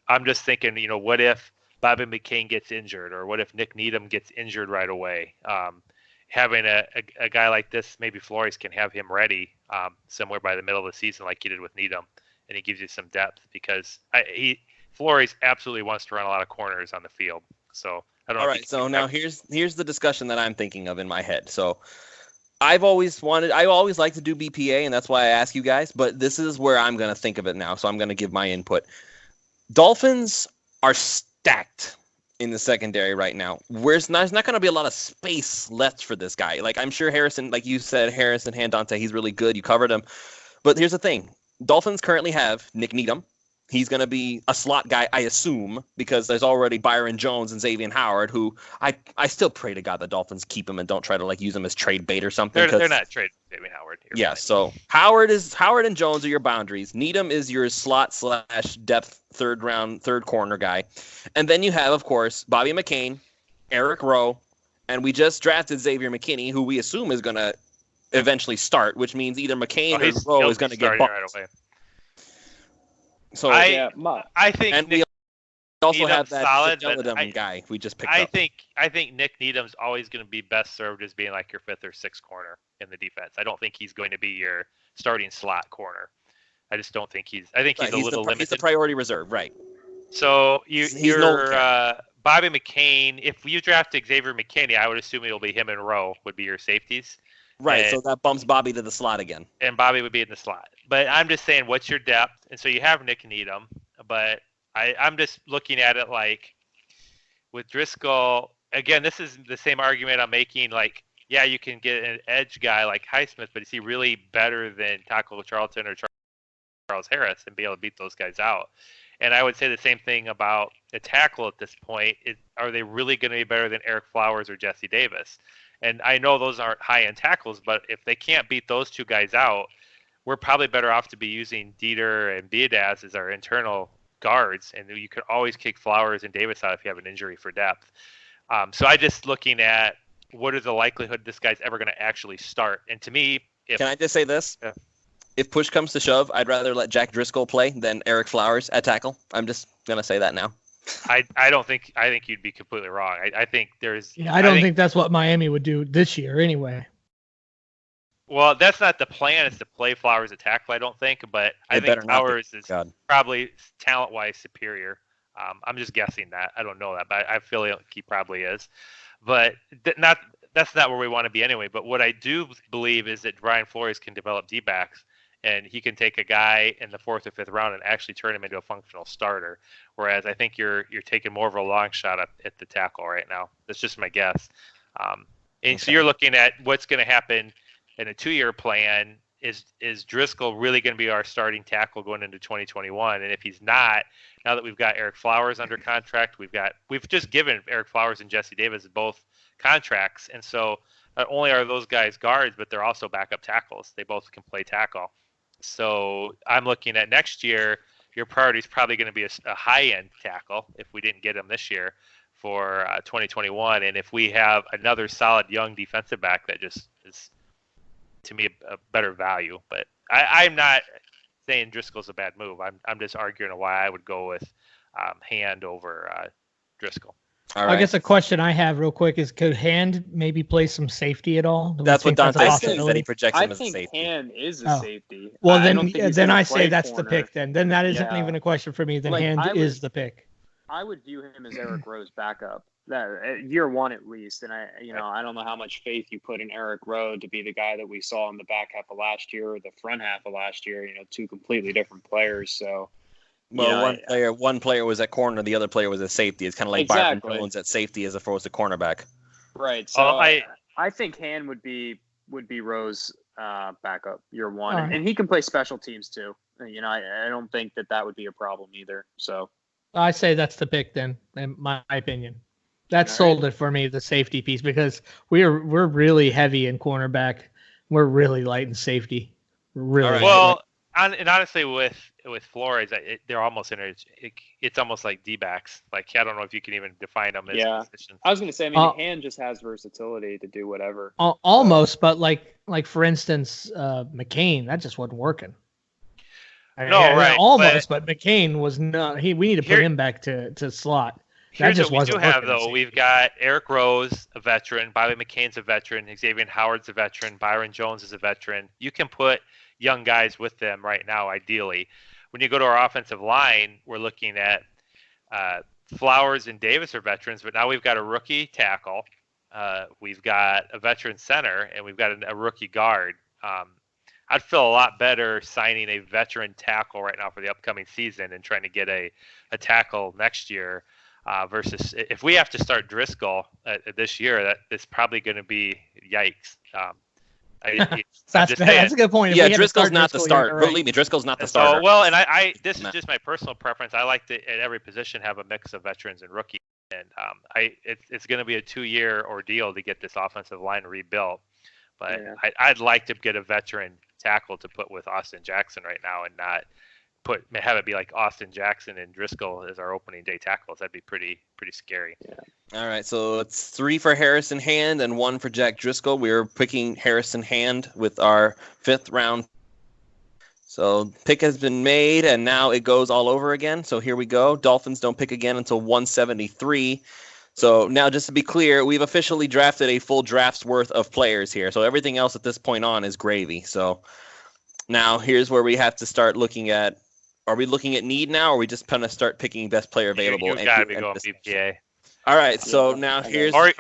I'm just thinking, what if Bobby McCain gets injured, or what if Nick Needham gets injured right away? Having a guy like this, maybe Flores can have him ready somewhere by the middle of the season like he did with Needham, and he gives you some depth because Flores absolutely wants to run a lot of corners on the field. So I don't know. All right, so now here's the discussion that I'm thinking of in my head. So I always like to do BPA, and that's why I ask you guys, but this is where I'm going to think of it now, so I'm going to give my input. Dolphins are stacked in the secondary right now. There's not going to be a lot of space left for this guy. Like, I'm sure Harrison, like you said, Harrison Hand, Dante, he's really good. You covered him. But here's the thing. Dolphins currently have Nick Needham. He's going to be a slot guy, I assume, because there's already Byron Jones and Xavier Howard, who I still pray to God the Dolphins keep him and don't try to use him as trade bait or something. They're not trade Xavier Howard. Yeah, so Howard and Jones are your boundaries. Needham is your slot/depth third corner guy. And then you have, of course, Bobby McCain, Eric Rowe, and we just drafted Xavier McKinney, who we assume is going to eventually start, which means either McCain or Rowe is going to get bumped. Right away. So I think, and Nick we also Needham's have that solid, guy we just picked up. I think Nick Needham's always going to be best served as being like your 5th or 6th corner in the defense. I don't think he's going to be your starting slot corner. I just don't think he's. I think he's a little limited. He's the priority reserve, right? So you're Bobby McCain. If you drafted Xavier McKinney, I would assume it'll be him and Rowe would be your safeties. Right, so that bumps Bobby to the slot again. And Bobby would be in the slot. But I'm just saying, what's your depth? And so you have Nick Needham, but I'm just looking at it like with Driscoll, again, this is the same argument I'm making. Like, yeah, you can get an edge guy like Highsmith, but is he really better than Taco Charlton or Charles Harris and be able to beat those guys out? And I would say the same thing about a tackle at this point. Are they really going to be better than Eric Flowers or Jesse Davis? And I know those aren't high-end tackles, but if they can't beat those two guys out, we're probably better off to be using Dieter and Biadaz as our internal guards. And you can always kick Flowers and Davis out if you have an injury for depth. So I just looking at what is the likelihood this guy's ever going to actually start. And to me, can I just say this? Yeah. If push comes to shove, I'd rather let Jack Driscoll play than Eric Flowers at tackle. I'm just going to say that now. I think you'd be completely wrong. I think there's. Yeah, I don't think that's what Miami would do this year anyway. Well, that's not the plan. Is to play Flowers at tackle. I don't think, but I think Flowers is probably talent-wise superior. I'm just guessing that. I don't know that, but I feel like he probably is. But that's not where we want to be anyway. But what I do believe is that Brian Flores can develop D-backs. And he can take a guy in the 4th or 5th round and actually turn him into a functional starter. Whereas I think you're taking more of a long shot at the tackle right now. That's just my guess. So you're looking at what's going to happen in a 2-year plan. Is Driscoll really going to be our starting tackle going into 2021? And if he's not, now that we've got Eric Flowers under contract, we've just given Eric Flowers and Jesse Davis both contracts. And so not only are those guys guards, but they're also backup tackles. They both can play tackle. So I'm looking at next year, your priority is probably going to be a high-end tackle if we didn't get him this year, for 2021. And if we have another solid young defensive back, that just is, to me, a better value. But I'm not saying Driscoll's a bad move. I'm just arguing why I would go with Hand over Driscoll. All right. I guess a question I have real quick is, could Hand maybe play some safety at all? Do we That's what think that's a Dante said. possibility? That he projects I him as a think safety. Hand is a Oh. safety. Well, I don't think he's then gonna I say play that's the corner. pick. Then that isn't Yeah. even a question for me. Then Like, Hand is the pick. I would view him as Eric Rowe's backup. That year one at least, and I don't know how much faith you put in Eric Rowe to be the guy that we saw in the back half of last year or the front half of last year. Two completely different players. So, Well, one player was at corner, the other player was at safety. It's kind of like Exactly. Byron Jones at safety as opposed to cornerback. right. So I think Hand would be Rowe's backup year one, All right. and he can play special teams too. I don't think that would be a problem either. So. I say that's the pick then, in my opinion. That All sold it for me, the safety piece, because we're really heavy in cornerback. We're really light in safety. Really. All right. well, and honestly, with Flores, they're almost it's almost like D-backs. Like, I don't know if you can even define them as positions. I was going to say, Hand just has versatility to do whatever. Almost, but like for instance, McCain, that just wasn't working. Right. Almost, but McCain was not. We need to put him back to slot. Here's just what we do wasn't have, working, though. We've got Eric Rose, a veteran. Bobby McCain's a veteran. Xavier Howard's a veteran. Byron Jones is a veteran. You can put young guys with them right now, ideally. When you go to our offensive line, we're looking at Flowers and Davis are veterans, but now we've got a rookie tackle. We've got a veteran center, and we've got a rookie guard. I'd feel a lot better signing a veteran tackle right now for the upcoming season and trying to get a tackle next year versus if we have to start Driscoll this year, that is probably going to be yikes. That's a good point. If Yeah, we had to Driscoll's start not the Driscoll, starter. you're right. Believe me, Driscoll's not the So, starter. well, and this is just my personal preference. I like to at every position have a mix of veterans and rookies, and it's going to be a 2-year ordeal to get this offensive line rebuilt. But yeah. I'd like to get a veteran tackle to put with Austin Jackson right now, and not have it be like Austin Jackson and Driscoll as our opening day tackles. That'd be pretty scary. Yeah. All right, so it's 3 for Harrison Hand and 1 for Jack Driscoll. We're picking Harrison Hand with our 5th round. So pick has been made, and now it goes all over again. So here we go. Dolphins don't pick again until 173. So now, just to be clear, we've officially drafted a full draft's worth of players here. So everything else at this point on is gravy. So now here's where we have to start looking at. Are we looking at need now, or are we just going to start picking best player available? You got to be going BPA. All right, so now here's... Or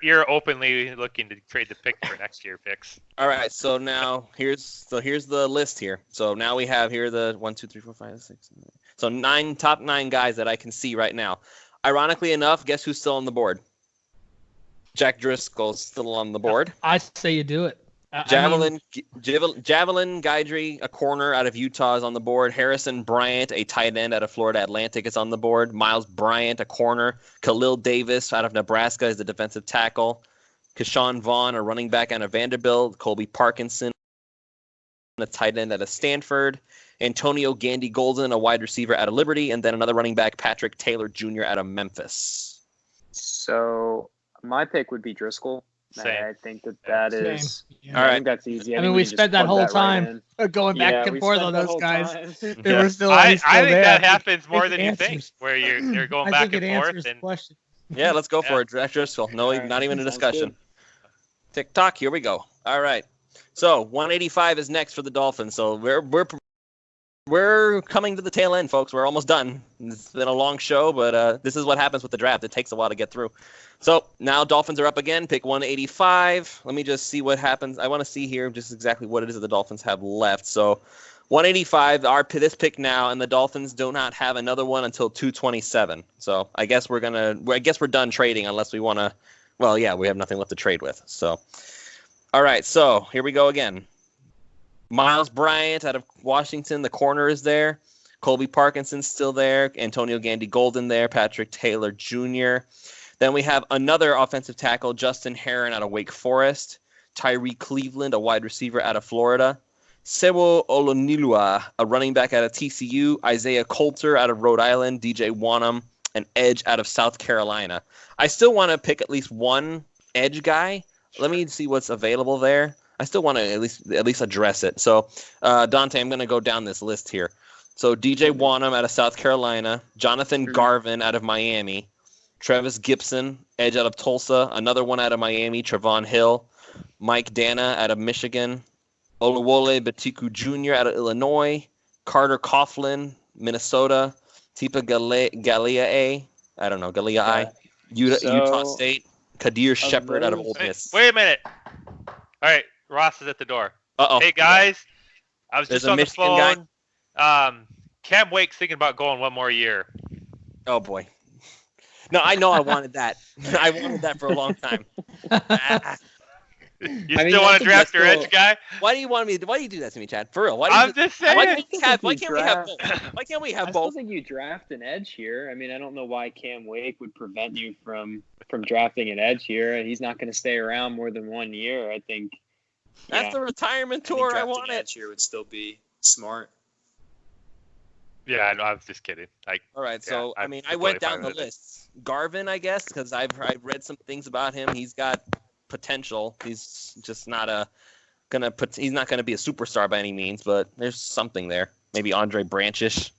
you're openly looking to trade the pick for next year picks. All right, so now here's the list here. So now we have here the 1, 2, 3, 4, 5, 6. So top 9 guys that I can see right now. Ironically enough, guess who's still on the board? Jack Driscoll's still on the board. I say you do it. Javelin Guidry, a corner out of Utah, is on the board. Harrison Bryant, a tight end out of Florida Atlantic, is on the board. Miles Bryant, a corner. Khalil Davis out of Nebraska is the defensive tackle. Keshawn Vaughn, a running back out of Vanderbilt. Colby Parkinson, a tight end out of Stanford. Antonio Gandy Golden, a wide receiver out of Liberty. And then another running back, Patrick Taylor Jr. out of Memphis. So my pick would be Driscoll. Same. I think that Same. is. Yeah. All right. I think that's easy. I mean, we spent that whole time going back Yeah, and we forth spent on that those whole guys. time. They were still, I still think there. that happens more I than think you it think, answers- where you're going I back think and it forth. answers the And question. Yeah, let's go for Yeah. it. Jack Driscoll. No, All right. not even a Sounds discussion. good. TikTok, here we go. All right. So 185 is next for the Dolphins. So we're coming to the tail end, folks. We're almost done. It's been a long show, but this is what happens with the draft. It takes a while to get through. So now Dolphins are up again. Pick 185. Let me just see what happens. I want to see here just exactly what it is that the Dolphins have left. So 185, this pick now, and the Dolphins do not have another one until 227. So I guess we're done trading unless we want to. Well, yeah, we have nothing left to trade with. So, all right. So here we go again. Miles Bryant out of Washington, the corner is there. Colby Parkinson's still there. Antonio Gandy Golden there. Patrick Taylor Jr. Then we have another offensive tackle, Justin Herron out of Wake Forest. Tyree Cleveland, a wide receiver out of Florida. Sewo Olonilua, a running back out of TCU. Isaiah Coulter out of Rhode Island. DJ Wanham an edge out of South Carolina. I still want to pick at least one edge guy. Let me see what's available there. I still want to at least address it. So, Dante, I'm going to go down this list here. So, DJ Wanham out of South Carolina, Jonathan Garvin out of Miami, Travis Gibson, edge out of Tulsa, another one out of Miami, Trevon Hill, Mike Dana out of Michigan, Oluwole Betiku Jr. out of Illinois, Carter Coughlin, Minnesota, Tipa Galea, Utah State, Kadir Shepard out of Ole Miss. Wait a minute. All right, Ross is at the door. Uh-oh. Hey, guys. I was just on the Michigan phone. Cam Wake's thinking about going one more year. Oh, boy. No, I know I wanted that. I wanted that for a long time. You still want to draft your edge guy? Why do you do that to me, Chad? For real? I'm just saying. Why can't we have both? Why can't we have both? I still think you draft an edge here. I mean, I don't know why Cam Wake would prevent you from drafting an edge here. He's not going to stay around more than 1 year. I think that's the retirement tour. I want it. Edge here would still be smart. Yeah, I was just kidding. All right, so I mean, I went down the list. Garvin, I guess, because I've read some things about him. He's got potential. He's just not he's not gonna be a superstar by any means, but there's something there. Maybe Andre Branchish.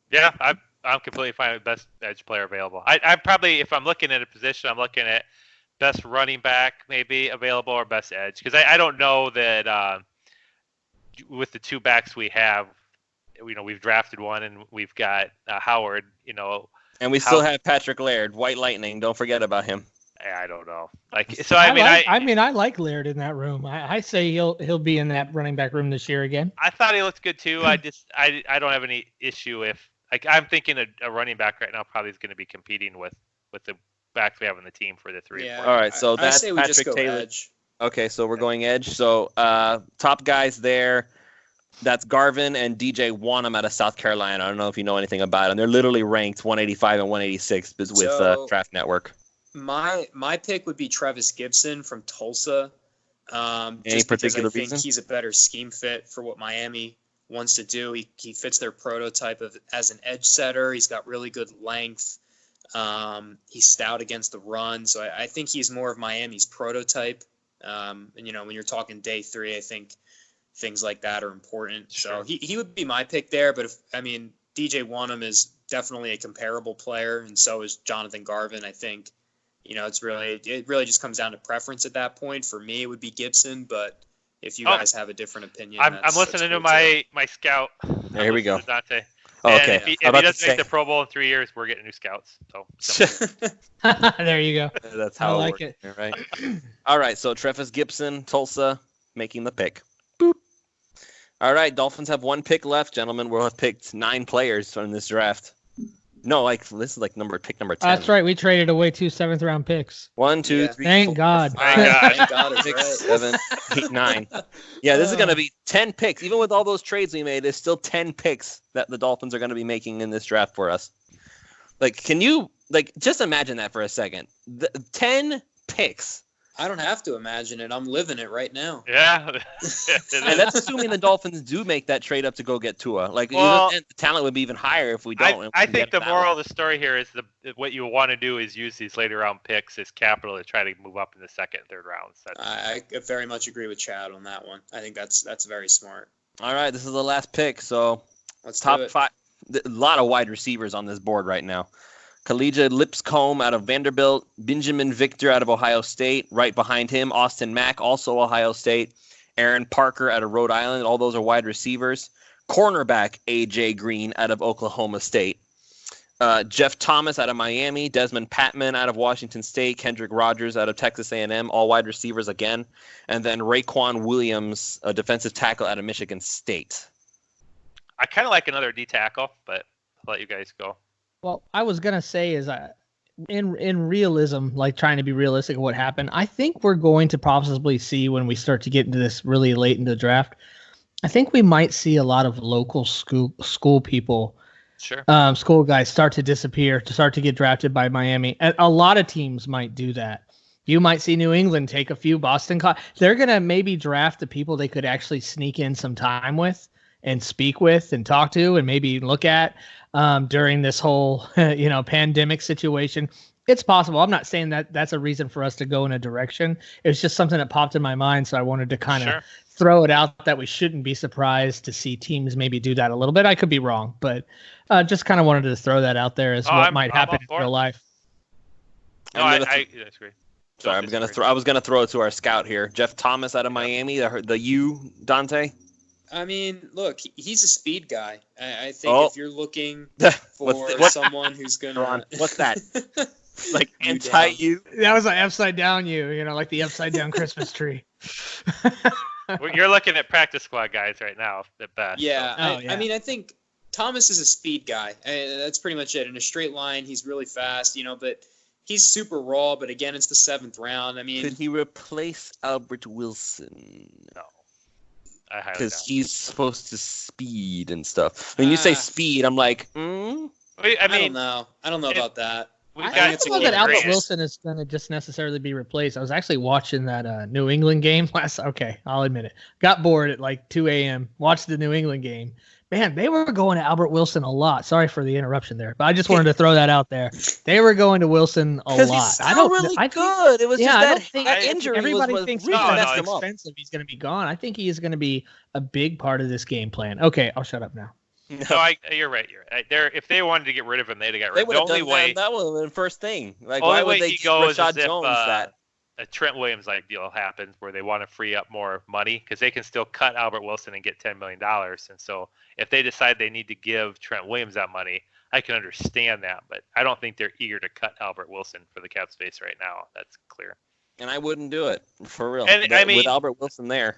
Yeah, I'm completely fine with best edge player available. I probably, if I'm looking at a position, I'm looking at best running back maybe available or best edge, because I don't know that with the two backs we have, we've drafted one and we've got Howard, and we still have Patrick Laird, White Lightning. Don't forget about him. I don't know. I like Laird in that room. I say he'll be in that running back room this year again. I thought he looked good too. I don't have any issue if I'm thinking a running back right now probably is going to be competing with the backs we have on the team for the 3 Yeah. and 4. All right, so that's I say we Patrick just go Taylor. edge. Okay, so we're going edge. So top guys there. That's Garvin and DJ Wanham out of South Carolina. I don't know if you know anything about them. They're literally ranked 185 and 186 with Draft Network. My pick would be Travis Gibson from Tulsa. Any particular reason? I think he's a better scheme fit for what Miami wants to do. He fits their prototype as an edge setter. He's got really good length. He's stout against the run. So I think he's more of Miami's prototype. And, when you're talking day 3, I think things like that are important. Sure. So he would be my pick there. But DJ Wanham is definitely a comparable player, and so is Jonathan Garvin. I think, it really just comes down to preference at that point. For me, it would be Gibson, but if you guys have a different opinion, I'm listening to my scout. Here we go. Dante. Okay. If he doesn't make the Pro Bowl in 3 years, we're getting new scouts. So There you go. That's how I like it works, right? All right, so Travis Gibson, Tulsa, making the pick. Boop. All right, Dolphins have 1 pick left, gentlemen. We'll have picked 9 players from this draft. No, this is pick number 10. That's right. We traded away 2 7th-round picks. 1, 2, 3, Thank 4, God. 5, Thank God it's 6, right. 7, 8, 9. Yeah, this is going to be 10 picks. Even with all those trades we made, there's still 10 picks that the Dolphins are going to be making in this draft for us. Can you just imagine that for a second? 10 picks. I don't have to imagine it. I'm living it right now. yeah. And that's assuming the Dolphins do make that trade up to go get Tua. And the talent would be even higher if we don't. I think the moral of the story here is what you want to do is use these later round picks as capital to try to move up in the 2nd and 3rd rounds. I very much agree with Chad on that one. I think that's very smart. All right, this is the last pick. So Let's top do it. 5. A lot of wide receivers on this board right now. Khalija Lipscomb out of Vanderbilt, Benjamin Victor out of Ohio State. Right behind him, Austin Mack, also Ohio State. Aaron Parker out of Rhode Island. All those are wide receivers. Cornerback A.J. Green out of Oklahoma State. Jeff Thomas out of Miami. Desmond Patman out of Washington State. Kendrick Rogers out of Texas A&M. All wide receivers again. And then Raekwon Williams, a defensive tackle out of Michigan State. I kind of like another D tackle, but I'll let you guys go. Well, I was gonna say is in realism, trying to be realistic of what happened, I think we're going to possibly see when we start to get into this really late in the draft. I think we might see a lot of local school people, school guys start to disappear, to start to get drafted by Miami. A lot of teams might do that. You might see New England take a few Boston. They're gonna maybe draft the people they could actually sneak in some time with and speak with and talk to and maybe look at during this whole pandemic situation. It's possible. I'm not saying that that's a reason for us to go in a direction. It's just something that popped in my mind, so I wanted to kind of throw it out that we shouldn't be surprised to see teams maybe do that a little bit. I could be wrong, but just kind of wanted to throw that out there as what might happen in real life. No, I disagree. Sorry, I was gonna throw it to our scout here, Jeff Thomas out of Miami. The U, Dante. I mean, look, he's a speed guy. I think if you're looking for someone who's gonna, what's that? Like anti-U? That was like upside down U. Like the upside down Christmas tree. You're looking at practice squad guys right now at best. Yeah, so. I mean, I think Thomas is a speed guy. That's pretty much it. In a straight line, he's really fast. But he's super raw. But again, it's the 7th round. I mean, could he replace Albert Wilson? No. Because he's supposed to speed and stuff. When you say speed, I'm like, I don't know about that. I don't know that Albert Wilson is going to just necessarily be replaced. I was actually watching that New England game I'll admit it. Got bored at like 2 a.m. Watched the New England game. Man, they were going to Albert Wilson a lot. Sorry for the interruption there, but I just wanted to throw that out there. They were going to Wilson a lot. I don't really good. It was just that injury. Everybody thinks he's him expensive. He's going to be gone. I think he is going to be a big part of this game plan. Okay, I'll shut up now. No, you're right. If they wanted to get rid of him, they'd have got rid of him. The only way that would have been first thing. Like, only why would way they he goes Rashad is if Jones that? A Trent Williams like deal happens where they want to free up more money because they can still cut Albert Wilson and get $10 million. And so if they decide they need to give Trent Williams that money, I can understand that. But I don't think they're eager to cut Albert Wilson for the cap space right now. That's clear. And I wouldn't do it for real. And with Albert Wilson there.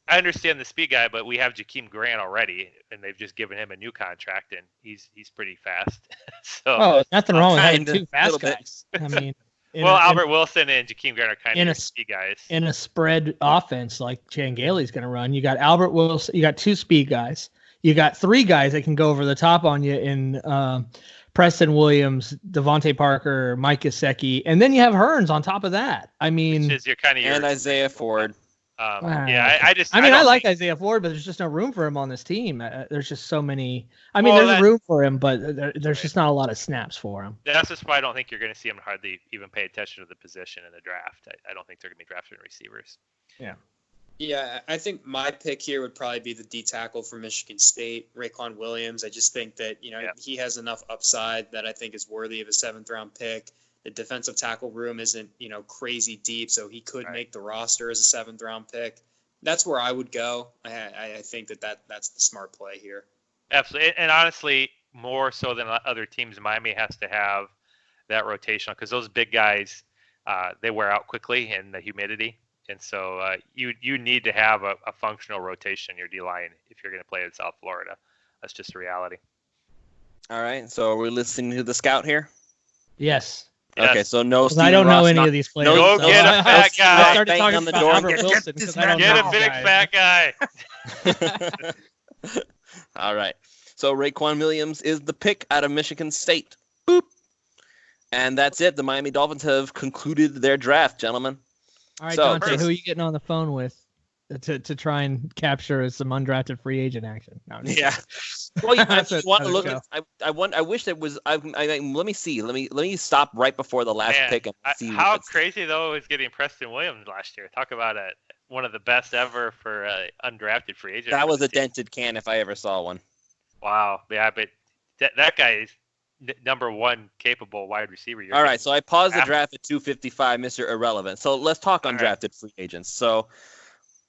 I understand the speed guy, but we have Jakeem Grant already, and they've just given him a new contract, and he's pretty fast. So nothing wrong with having two fast guys. I mean, Albert Wilson and Jakeem Grant are kind of speed guys. In a spread offense like Chan Gailey's going to run, you got Albert Wilson, you got 2 speed guys, you got 3 guys that can go over the top on you in Preston Williams, Devontae Parker, Mike Gesicki, and then you have Hearns on top of that. I mean, which is and Isaiah Ford. I like Isaiah Ford, but there's just no room for him on this team. There's just so many. I mean, there's room for him, but there's just not a lot of snaps for him. That's just why I don't think you're going to see him hardly even pay attention to the position in the draft. I don't think they're going to be drafting receivers. Yeah. Yeah, I think my pick here would probably be the D tackle from Michigan State, Raekwon Williams. I just think that he has enough upside that I think is worthy of a 7th round pick. The defensive tackle room isn't, crazy deep, so he could make the roster as a 7th round pick. That's where I would go. I think that's the smart play here. Absolutely. And honestly, more so than other teams, Miami has to have that rotational because those big guys, they wear out quickly in the humidity. And so you need to have a functional rotation in your D-line if you're going to play in South Florida. That's just a reality. All right. So are we listening to the scout here? Yes. Okay, so no. I don't know any of these players. Go get a fat guy. I started talking about Albert Wilson because I don't know. Get a big fat guy. All right. So Raekwon Williams is the pick out of Michigan State. Boop. And that's it. The Miami Dolphins have concluded their draft, gentlemen. All right, Dante, who are you getting on the phone with to try and capture some undrafted free agent action? No, yeah. Well, you want to look at. I wish there was. Let me see. Let me stop right before the last pick and see. How crazy though is getting Preston Williams last year. Talk about one of the best ever for undrafted free agent. That was a dented can if I ever saw one. Wow. Yeah, but that guy is number 1 capable wide receiver. All right, so I paused the draft at 255, Mr. Irrelevant. So let's talk undrafted free agents. So.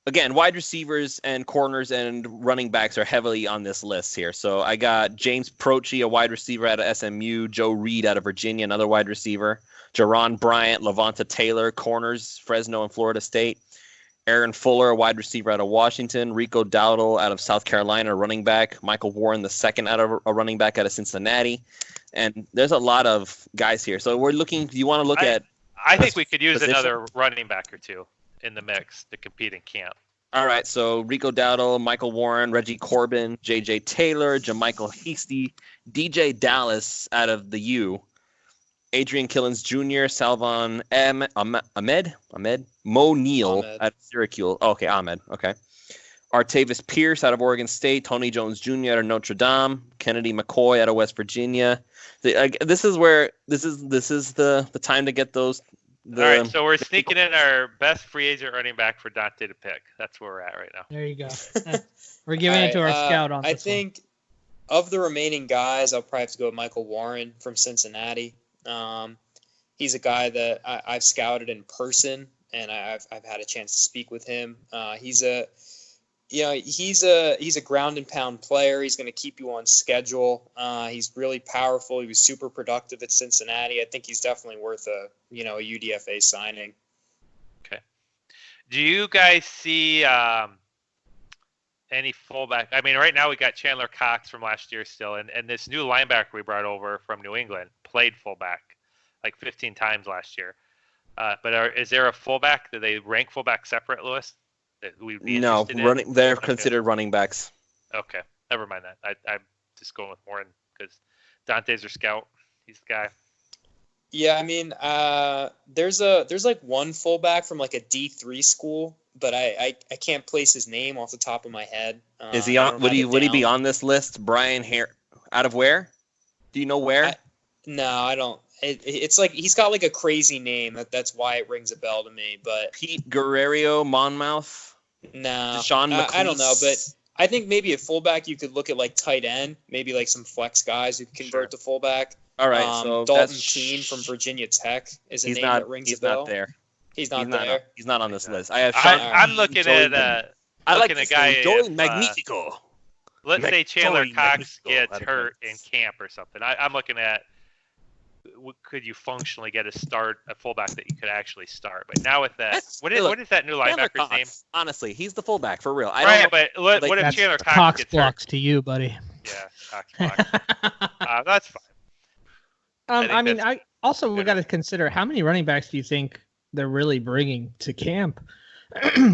Again, wide receivers and corners and running backs are heavily on this list here. So I got James Proche, a wide receiver out of SMU, Joe Reed out of Virginia, another wide receiver, Jaron Bryant, Levonta Taylor, corners, Fresno and Florida State, Aaron Fuller, a wide receiver out of Washington, Rico Dowdle out of South Carolina, running back, Michael Warren II out of a running back out of Cincinnati. And there's a lot of guys here. So we're looking, do you want to look at? I think we could use another running back or two in the mix to compete in camp. All right, so Rico Dowdle, Michael Warren, Reggie Corbin, J.J. Taylor, Jamichael Hasty, DJ Dallas out of the U, Adrian Killins Jr., Salvon Ahmed, Mo Neal out of Syracuse. Oh, okay, Ahmed, okay. Artavis Pierce out of Oregon State, Tony Jones Jr. out of Notre Dame, Kennedy McCoy out of West Virginia. This is the time to get those. All right, so we're sneaking in our best free agent running back for Dante to pick. That's where we're at right now. There you go. We're giving it to our scout on this I think of the remaining guys, I'll probably have to go with Michael Warren from Cincinnati. He's a guy that I've scouted in person, and I've had a chance to speak with him. He's a ground and pound player. He's going to keep you on schedule. He's really powerful. He was super productive at Cincinnati. I think he's definitely worth a UDFA signing. Okay. Do you guys see any fullback? I mean, right now we got Chandler Cox from last year still, and this new linebacker we brought over from New England played fullback like 15 times last year. But is there a fullback? Do they rank fullback separate, Lewis? No, they're considered running backs. Okay, never mind that. I'm just going with Warren because Dante's our scout. He's the guy. Yeah, I mean, there's like one fullback from like a D3 school, but I can't place his name off the top of my head. Is he on? Would he be on this list? Brian Hare, out of where? Do you know where? No, I don't. It's like he's got like a crazy name. That's why it rings a bell to me. But Pete Guerrero, Monmouth. No, Deshaun I don't know, but I think maybe a fullback you could look at like tight end, maybe like some flex guys who convert to fullback. All right, so Dalton Keene from Virginia Tech is a name that rings a bell. He's not there. He's not there. He's not on this list. I'm looking at I like a guy. Joey Magnifico. Let's say Chandler Cox gets hurt in camp or something. I'm looking at could you functionally get a fullback that you could actually start? But now with that, what is that new linebacker's name? Honestly, he's the fullback for real. But what if Chandler Cox gets blocks hurt? To you, buddy? Yeah, Cox blocks. That's fine. I also we got to consider how many running backs do you think they're really bringing to camp?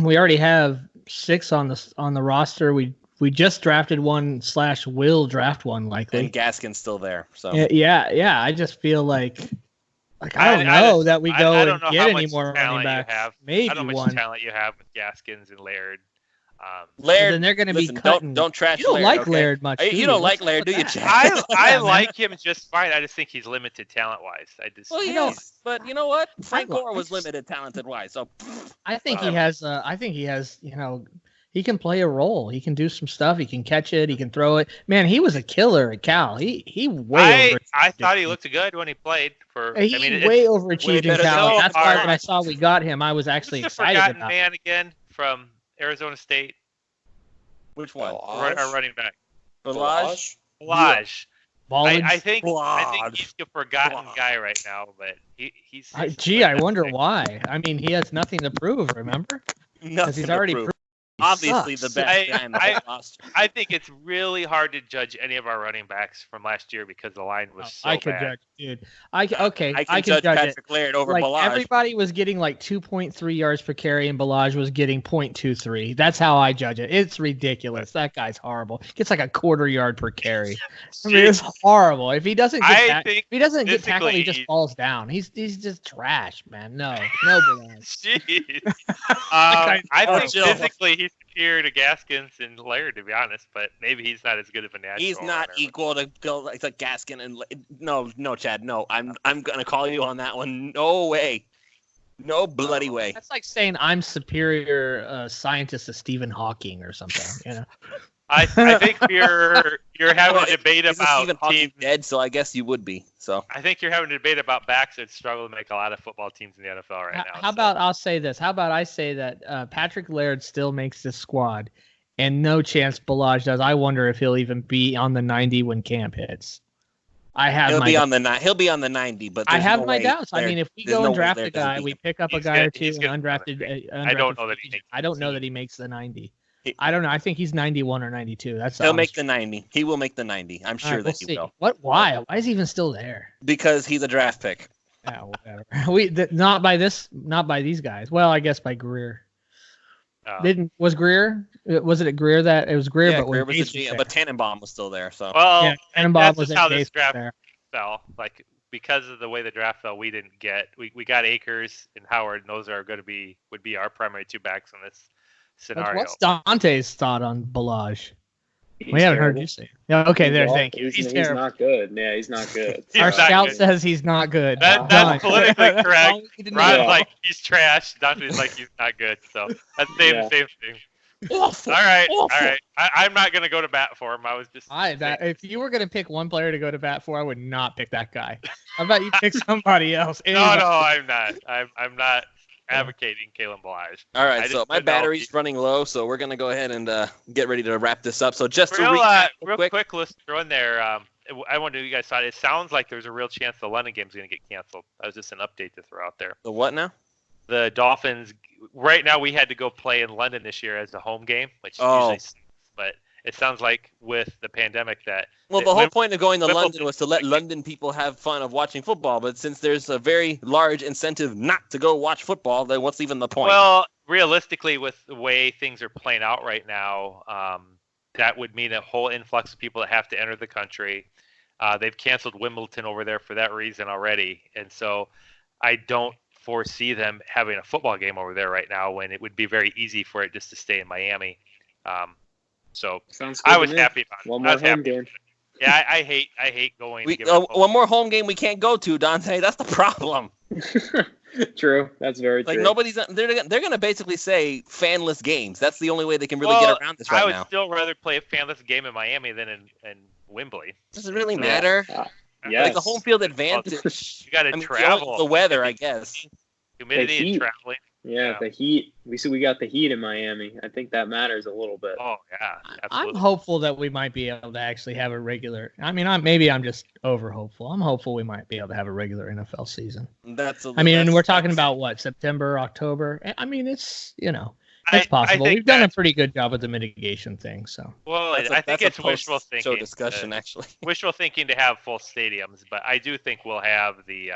We already have 6 on the roster. We just drafted one / will draft one likely. And Gaskin's still there. So yeah. I just feel like I don't know that we go and get any more running backs. Maybe I don't know how much talent you have with Gaskins and Laird. Laird, then they're going to be cutting. Don't trash. You don't Laird, like okay? Laird much. You don't like Laird, do you, Chad? I like him just fine. I just think he's limited talent wise. But you know what? Frank Gore was limited talented wise. So I think he has. He can play a role. He can do some stuff. He can catch it. He can throw it. Man, he was a killer at Cal. He way overachieved. I thought he looked good when he played for. Way overachieved in Cal. That's why when I saw we got him, I was actually excited about. Forgotten man again from Arizona State. Which one? Our running back. Balaj. I think he's a forgotten guy right now, but he's. I wonder why. I mean, he has nothing to prove. Remember? Because he's already proved. Obviously the best guy in the roster. I think it's really hard to judge any of our running backs from last year because the line was so bad. I could judge, dude. I can judge Patrick Laird over like Balaj. Everybody was getting like 2.3 yards per carry, and Balaj was getting 0.23. That's how I judge it. It's ridiculous. That guy's horrible. Gets like a quarter yard per carry. I mean, it's horrible. If he doesn't get tackled, he just falls down. He's just trash, man. No Balaj. Jeez. I think physically he's superior to Gaskins and Laird, to be honest, but maybe he's not as good of a natural. He's not equal to go like Gaskin and no, Chad. No, I'm gonna call you on that one. No way, no bloody way. That's like saying I'm superior scientist to Stephen Hawking or something. You know. I think you're having a debate about Stephen Hawking dead, so I guess you would be. So I think you're having a debate about backs that struggle to make a lot of football teams in the NFL right now. How about I'll say this? How about I say that Patrick Laird still makes this squad, and no chance Balaj does. I wonder if he'll even be on the 90 when camp hits. He'll be on the 90, but I have my doubts. I mean, if we go and draft a guy, we pick up a guy or two and undrafted. I don't know that he makes the 90. I don't know. I think he's 91 or 92. He'll make the 90. He will make the 90. I'm sure that he will. What? Why? Why is he even still there? Because he's a draft pick. Yeah, whatever. Not by these guys. Well, I guess by Greer. Was Greer? Was it at Greer that it was Greer? Yeah, but Greer was the GM, but Tannenbaum was still there. So Tannenbaum was how this draft fell. Like because of the way the draft fell, we got Akers and Howard, and those are would be our primary 2 backs on this scenario. What's Dante's thought on Balaj? He's We haven't heard terrible. you say. Yeah, okay, there. He's Thank you. He's terrible. not good. Yeah, he's not good. He's Our not scout good. says he's not good. That's Done. politically That's correct. all we need to know. Ron's Yeah. like, he's trash. Dante's like, he's not good. So that's the Yeah. same thing. Awful. All right. Awful. I'm not going to go to bat for him. I was just. If you were gonna pick one player to go to bat for, I would not pick that guy. How about you pick somebody else? No, I'm not. I'm not advocating Kalen Balaj. All I right, just so my didn't know if battery's running low, so we're gonna go ahead and get ready to wrap this up. So just to Real, recap real quick, let's throw in there. I wonder if you guys thought it sounds like there's a real chance the London game's going to get canceled. That was just an update to throw out there. the what now? The Dolphins, right now we had to go play in London this year as a home game, which Oh. usually sucks, but it sounds like with the pandemic that Well, the whole point of going to Wimbledon- London was to let London people have fun of watching football. But since there's a very large incentive not to go watch football, then what's even the point? well, realistically, with the way things are playing out right now, that would mean a whole influx of people that have to enter the country. They've canceled Wimbledon over there for that reason already, and so I don't foresee them having a football game over there right now when it would be very easy for it just to stay in Miami. So Sounds good I to was me. happy about it. One I more was home happy. game. Yeah, I hate going. we, to give up one more home game we can't go to, Dante. That's the problem. True. That's very Like true. nobody's they're gonna basically say fanless games. That's the only way they can really Well, get around this I right would now. still rather play a fanless game in Miami than in Wembley. Does it really Yeah. matter? Yes. Like the home field advantage. You got to I mean, travel. the weather, I guess. Humidity The and heat. traveling. Yeah, Yeah. the heat. We got the heat in Miami. I think that matters a little bit. Oh yeah, I'm absolutely. hopeful that we might be able to actually have a regular. I mean, maybe I'm just over hopeful. I'm hopeful we might be able to have a regular NFL season. That's. I mean, and we're talking that's- about what, September, October. I mean, it's I- it's possible. I think We've done a that's- pretty good job with the mitigation thing. So Well, that's a- I think that's a it's wishful post-show thinking. discussion, actually. Wishful thinking to have full stadiums, but I do think we'll have the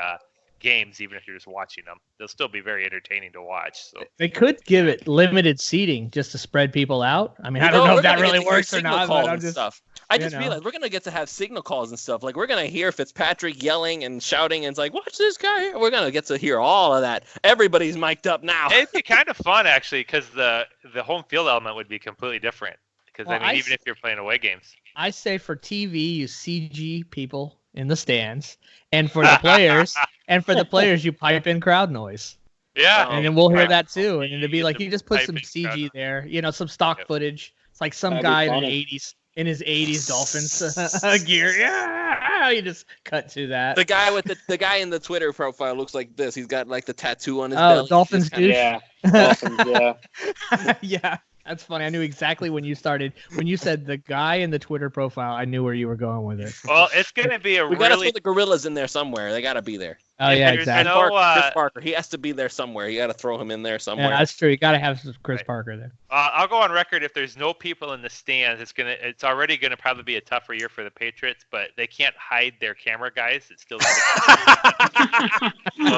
games even if you're just watching them. They'll still be very entertaining to watch. So they could give it limited seating just to spread people out. I mean, I don't No, know we're if that gonna get really to hear works or signal not. calls But I'm and just stuff. I you just know. realized we're gonna get to have signal calls and stuff. Like we're gonna hear Fitzpatrick yelling and shouting, and it's like, watch this guy. We're gonna get to hear all of that. Everybody's mic'd up now. it'd be kind of fun actually, because the home field element would be completely different. Because Well, I mean, even if you're playing away games. I say for TV, you CG people in the stands, and for the players, you pipe in crowd noise. Yeah, And then we'll hear Right. that too. And it'd be Get like the you just put some piping CG crowd. there, some stock Yep. footage. It's like some That'd be guy in funny. his 80s Dolphins gear. Yeah, you just cut to that. The guy with the guy in the Twitter profile looks like this. He's got like the tattoo on his Oh, belly. Dolphins Just kinda- douche. Yeah. Dolphins, yeah. Yeah, that's funny. I knew exactly when you said the guy in the Twitter profile. I knew where you were going with it. Well, it's gonna be a We gotta really throw the gorillas in there somewhere. They gotta be there. Oh If yeah, there's exactly. no, Chris Parker. He has to be there somewhere. You gotta throw him in there Yeah, somewhere. that's true. You got to have some Chris Right. Parker there. I'll go on record. If there's no people in the stands, it's already gonna probably be a tougher year for the Patriots. But they can't hide their camera guys. It's still so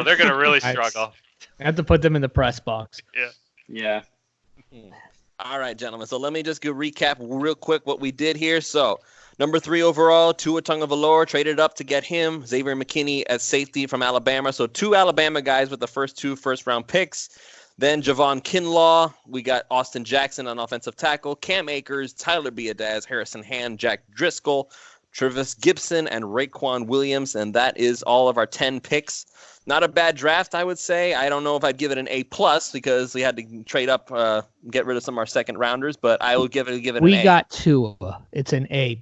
they're gonna really Nice. struggle. I have to put them in the press box. Yeah. All right, gentlemen. So let me just recap real quick what we did here. So number 3 overall, Tua Tagovailoa traded up to get him. Xavier McKinney at safety from Alabama. So 2 Alabama guys with the first 2 first-round picks. Then Javon Kinlaw. We got Austin Jackson on offensive tackle. Cam Akers, Tyler Biadasz, Harrison Hand, Jack Driscoll, Travis Gibson, and Raekwon Williams. And that is all of our 10 picks. Not a bad draft, I would say. I don't know if I'd give it an A+ because we had to trade up, get rid of some of our second rounders, but I will give it an A. We got Tua. It's an A++.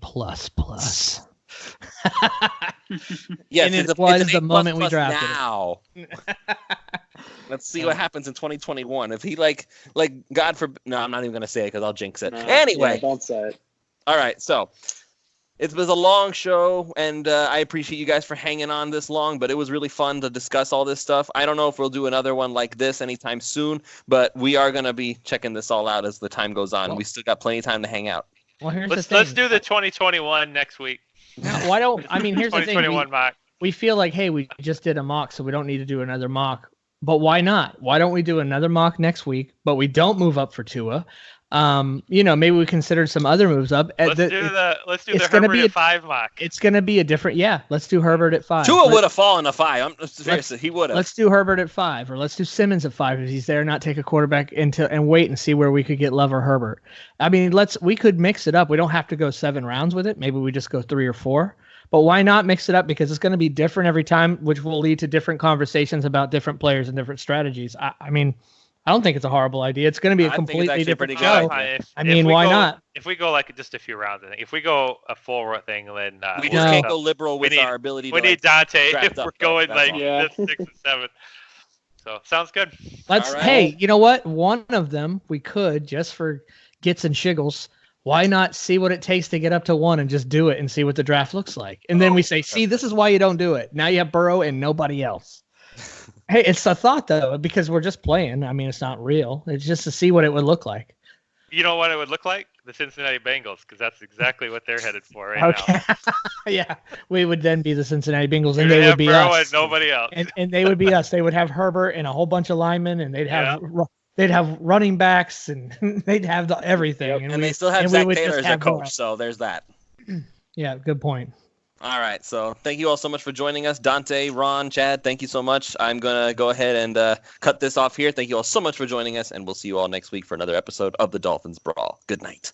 Yes, and it it's was an the A++ moment we drafted it. now. Let's see what happens in 2021. If he like God forbid, no, I'm not even gonna say it because I'll jinx it. No, Anyway, yeah, don't say it. all right. So it was a long show, and I appreciate you guys for hanging on this long. But it was really fun to discuss all this stuff. I don't know if we'll do another one like this anytime soon, but we are gonna be checking this all out as the time goes on. Well- We still got plenty of time to hang out. Well, here's Let's the thing. let's do the 2021 next week. Now, why don't I mean? Here's the thing. 2021 mock. We feel like, hey, we just did a mock, so we don't need to do another mock. But why not? Why don't we do another mock next week? But we don't move up for Tua. Maybe we considered some other moves up. Let's do the Herbert at 5 mock. It's going to be a different. Yeah, let's do Herbert at 5. Tua would have fallen to 5. Seriously, he would have. Let's do Herbert at 5, or let's do Simmons at 5 if he's there. Not take a quarterback and wait and see where we could get Love or Herbert. I mean, we could mix it up. We don't have to go 7 rounds with it. Maybe we just go 3 or 4. But why not mix it up? Because it's going to be different every time, which will lead to different conversations about different players and different strategies. I mean, I don't think it's a horrible idea. It's going to be a completely different show. Why not? If we go like just a few rounds, I think if we go a full thing, then we just can't go liberal with our ability. We need Dante if we're going like 6 and 7. So sounds good. Hey, you know what? One of them we could, just for gits and shiggles. Why not see what it takes to get up to 1 and just do it and see what the draft looks like? And then we say, see, this is why you don't do it. Now you have Burrow and nobody else. Hey, it's a thought, though, because we're just playing. I mean, it's not real. It's just to see what it would look like. You know what it would look like? The Cincinnati Bengals, because that's exactly what they're headed for right now. Yeah, we would then be the Cincinnati Bengals, and they would be Burrow us. And nobody else. And they would be us. They would have Herbert and a whole bunch of linemen, and they'd have they'd have running backs, and they'd have everything. Yep. And they still have Zach Taylor as their coach, so there's that. Yeah, good point. All right, so thank you all so much for joining us. Dante, Ron, Chad, thank you so much. I'm going to go ahead and cut this off here. Thank you all so much for joining us, and we'll see you all next week for another episode of the Dolphins Brawl. Good night.